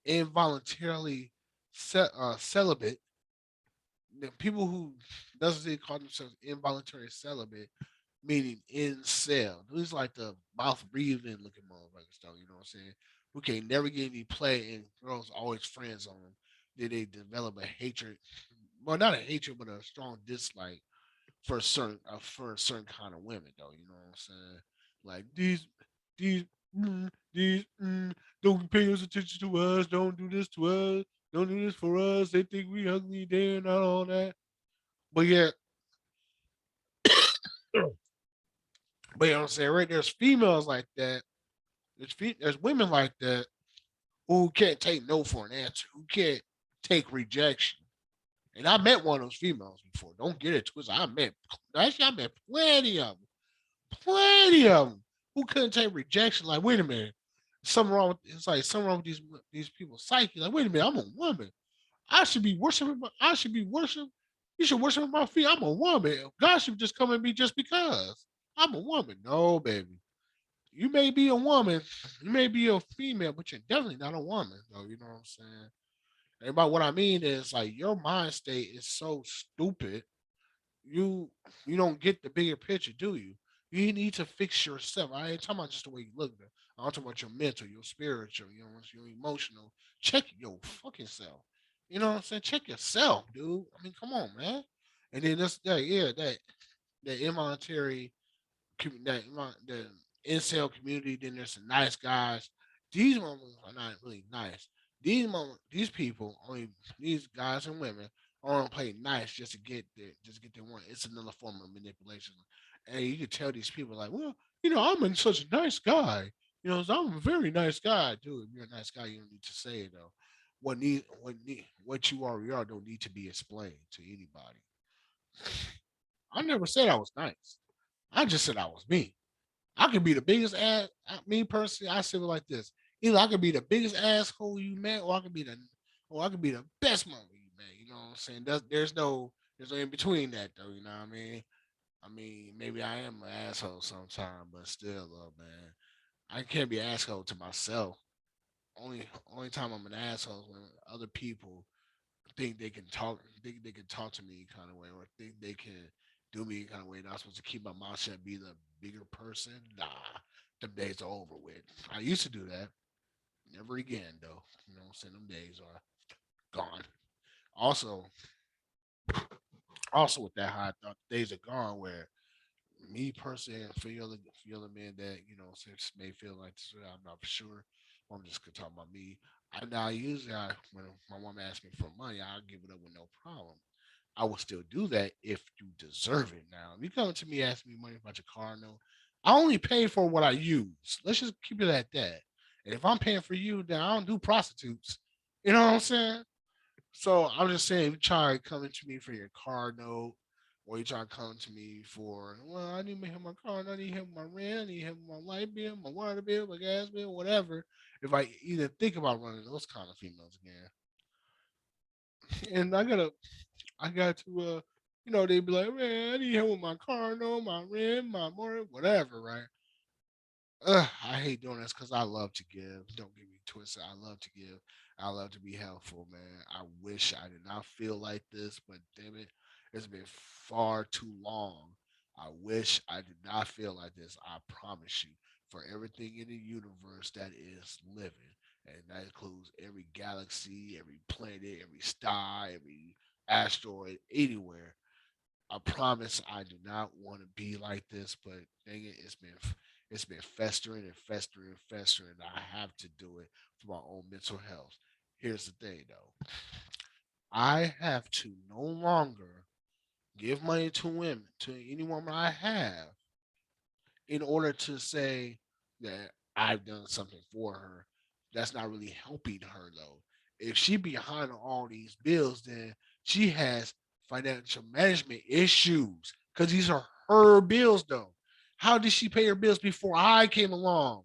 involuntarily celibate. The people who doesn't call themselves involuntary celibate, meaning incel. These like the mouth breathing looking motherfuckers, though. You know what I'm saying? Who can never get any play, and girls always friends on them. Then they develop a hatred, well, not a hatred, but a strong dislike for a certain kind of women, though. You know what I'm saying? Like these don't pay us attention to us. Don't do this to us. Don't do this for us. They think we ugly. They're not all that. But yeah, but you know what I'm saying, right? There's females like that. There's women like that who can't take no for an answer, who can't take rejection. And I met one of those females before. Don't get it twisted. I met plenty of them who couldn't take rejection. Like, wait a minute, something wrong with it's like something wrong with these people's psyche. Like, wait a minute, I'm a woman. I should be worshiping. I should be worshiping. You should worship at my feet. I'm a woman. God should just come at me just because I'm a woman. No, baby. You may be a woman, you may be a female, but you're definitely not a woman, though. You know what I'm saying? And by what I mean is like your mind state is so stupid. You you don't get the bigger picture, do you? You need to fix yourself. I ain't talking about just the way you look. I'm talking about your mental, your spiritual, your emotional. Check your fucking self. You know what I'm saying? Check yourself, dude. I mean, come on, man. And then that involuntary the incel community. Then there's some nice guys. These moments are not really nice. These people only these guys and women only play nice just to get their one. It's another form of manipulation. And you can tell these people like, well, I'm a such a nice guy. So I'm a very nice guy, dude. If you're a nice guy, you don't need to say it though. What you already are don't need to be explained to anybody. I never said I was nice. I just said I was me. I could be the biggest ass. Me personally, I say it like this. Either I could be the biggest asshole you met, or I could be the best mother you met. You know what I'm saying? There's no in between that though. You know what I mean? I mean, maybe I am an asshole sometime, but still, man, I can't be an asshole to myself. Only time I'm an asshole is when other people think they can talk to me kind of way, or think they can do me kind of way. And I'm supposed to keep my mouth shut, be the bigger person. Nah, them days are over with. I used to do that. Never again, though. You know what I'm saying? Them days are gone. Also, also with that, how I thought days are gone where me personally, and for the other men that may feel like this, I'm not for sure. I'm just gonna talk about me. I now usually when my mom asks me for money, I'll give it up with no problem. I will still do that if you deserve it. Now, if you come to me asking me money about your car, no, I only pay for what I use. Let's just keep it at that. And if I'm paying for you, then I don't do prostitutes. You know what I'm saying? So I'm just saying, if you try coming to me for your car note, or you try to come to me for, well, I need to have my car, I need help with my rent, I need help with my light bill, my water bill, my gas bill, whatever. If I even think about running those kind of females again, and I got to, they'd be like, man, I need help with my car note, my rent, my mortgage, whatever, right? I hate doing this because I love to give. Don't get me twisted. I love to give. I love to be helpful, man. I wish I did not feel like this, but damn it, it's been far too long. I wish I did not feel like this. I promise you, for everything in the universe that is living, and that includes every galaxy, every planet, every star, every asteroid, anywhere. I promise I do not want to be like this, but dang it, it's been festering and festering and festering. I have to do it for my own mental health. Here's the thing, though. I have to no longer give money to women, to any woman I have, in order to say that I've done something for her. That's not really helping her though. If she behind on all these bills, then she has financial management issues because these are her bills though. How did she pay her bills before I came along?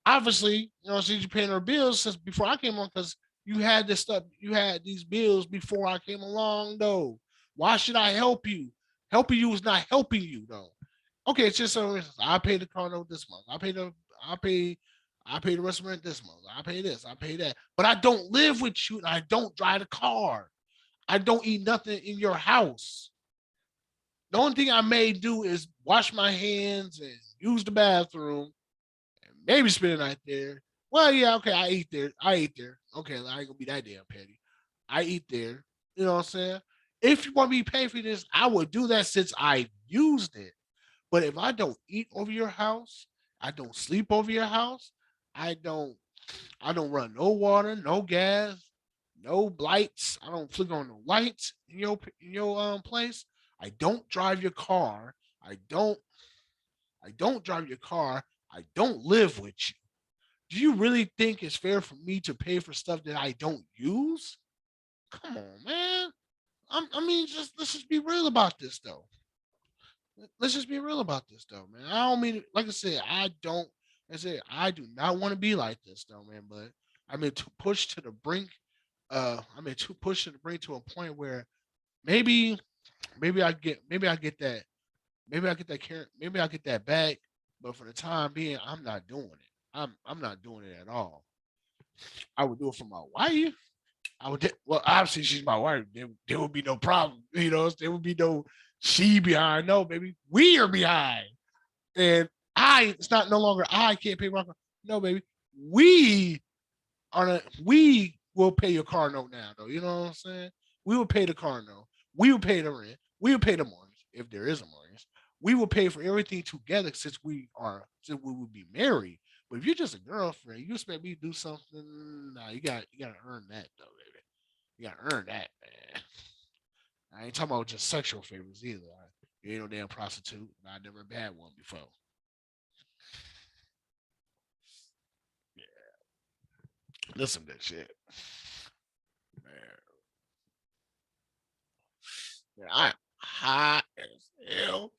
Obviously, she's paying her bills since before I came along because you had these bills before I came along though. Why should I help you? Helping you is not helping you though. Okay, it's just so I pay the car note this month. I pay I pay the restaurant this month. I pay this, I pay that. But I don't live with you and I don't drive the car. I don't eat nothing in your house. The only thing I may do is wash my hands and use the bathroom and maybe spend the night there. Well, yeah, okay, I eat there. I eat there. Okay, I ain't gonna be that damn petty. I eat there. You know what I'm saying? If you want me to pay for this, I would do that since I used it. But if I don't eat over your house, I don't sleep over your house, I don't I don't run no water, no gas, no lights. I don't flick on the lights in your place. I don't drive your car. I don't I don't drive your car. I don't live with you. Do you really think it's fair for me to pay for stuff that I don't use? Come on, man. I mean, just let's just be real about this though. Let's just be real about this though, man. I don't mean like I said, I said I do not want to be like this though, man. But I mean to push to the brink. I mean to push to the brink to a point where maybe maybe I get that maybe I get that back. But for the time being, I'm not doing it. I'm not doing it at all. I would do it for my wife. Well, obviously she's my wife. There would be no problem. There would be no she behind. No, baby, we are behind. And it's not no longer I can't pay my car. No, baby, we we will pay your car note now, though. You know what I'm saying? We will pay the car note. We will pay the rent. We will pay the mortgage if there is a mortgage. We will pay for everything together since we would be married. But if you're just a girlfriend, you expect me to do something. Nah, you gotta earn that though, baby. You gotta earn that, man. I ain't talking about just sexual favors either. You ain't no damn prostitute. I never had one before. Yeah, listen to that shit, man. Man, I'm hot as hell.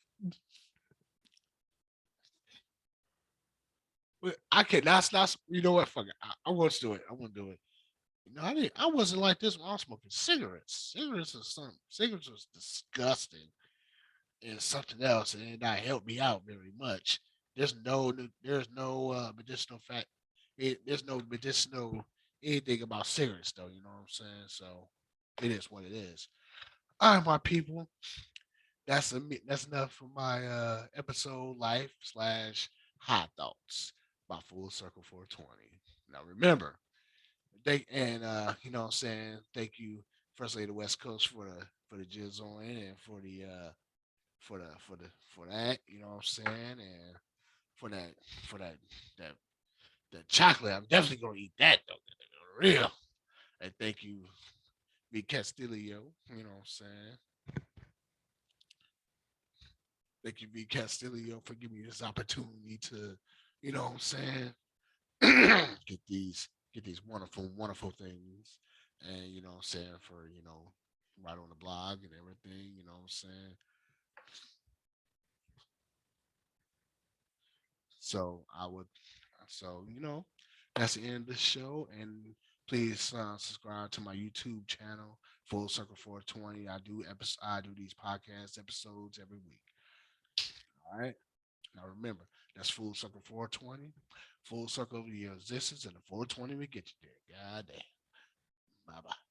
But I can that's you know what? Fuck it. I want to do it. I want to do it. You know, I wasn't like this when I was smoking cigarettes. Cigarettes is something. Cigarettes was disgusting and something else, and it not helped me out very much. There's no medicinal fact. There's no medicinal anything about cigarettes though. You know what I'm saying? So it is what it is. All right, my people. That's enough for my episode life slash hot thoughts by Full Circle 420. Now remember, you know what I'm saying, thank you First Lady of the West Coast for the jizz on and for that, you know what I'm saying, and for that that chocolate. I'm definitely gonna eat that though. Real. And thank you, B Castillo, you know what I'm saying. Thank you, B Castillo, for giving me this opportunity to, you know what I'm saying, get these wonderful, wonderful things. And you know what I'm saying, for right on the blog and everything, you know what I'm saying. So I would so that's the end of the show. And please subscribe to my YouTube channel, Full Circle 420. I do these podcast episodes every week. All right. Now remember, that's Full Circle 420. Full circle of your existence, and the 420 will get you there. God damn. Bye bye.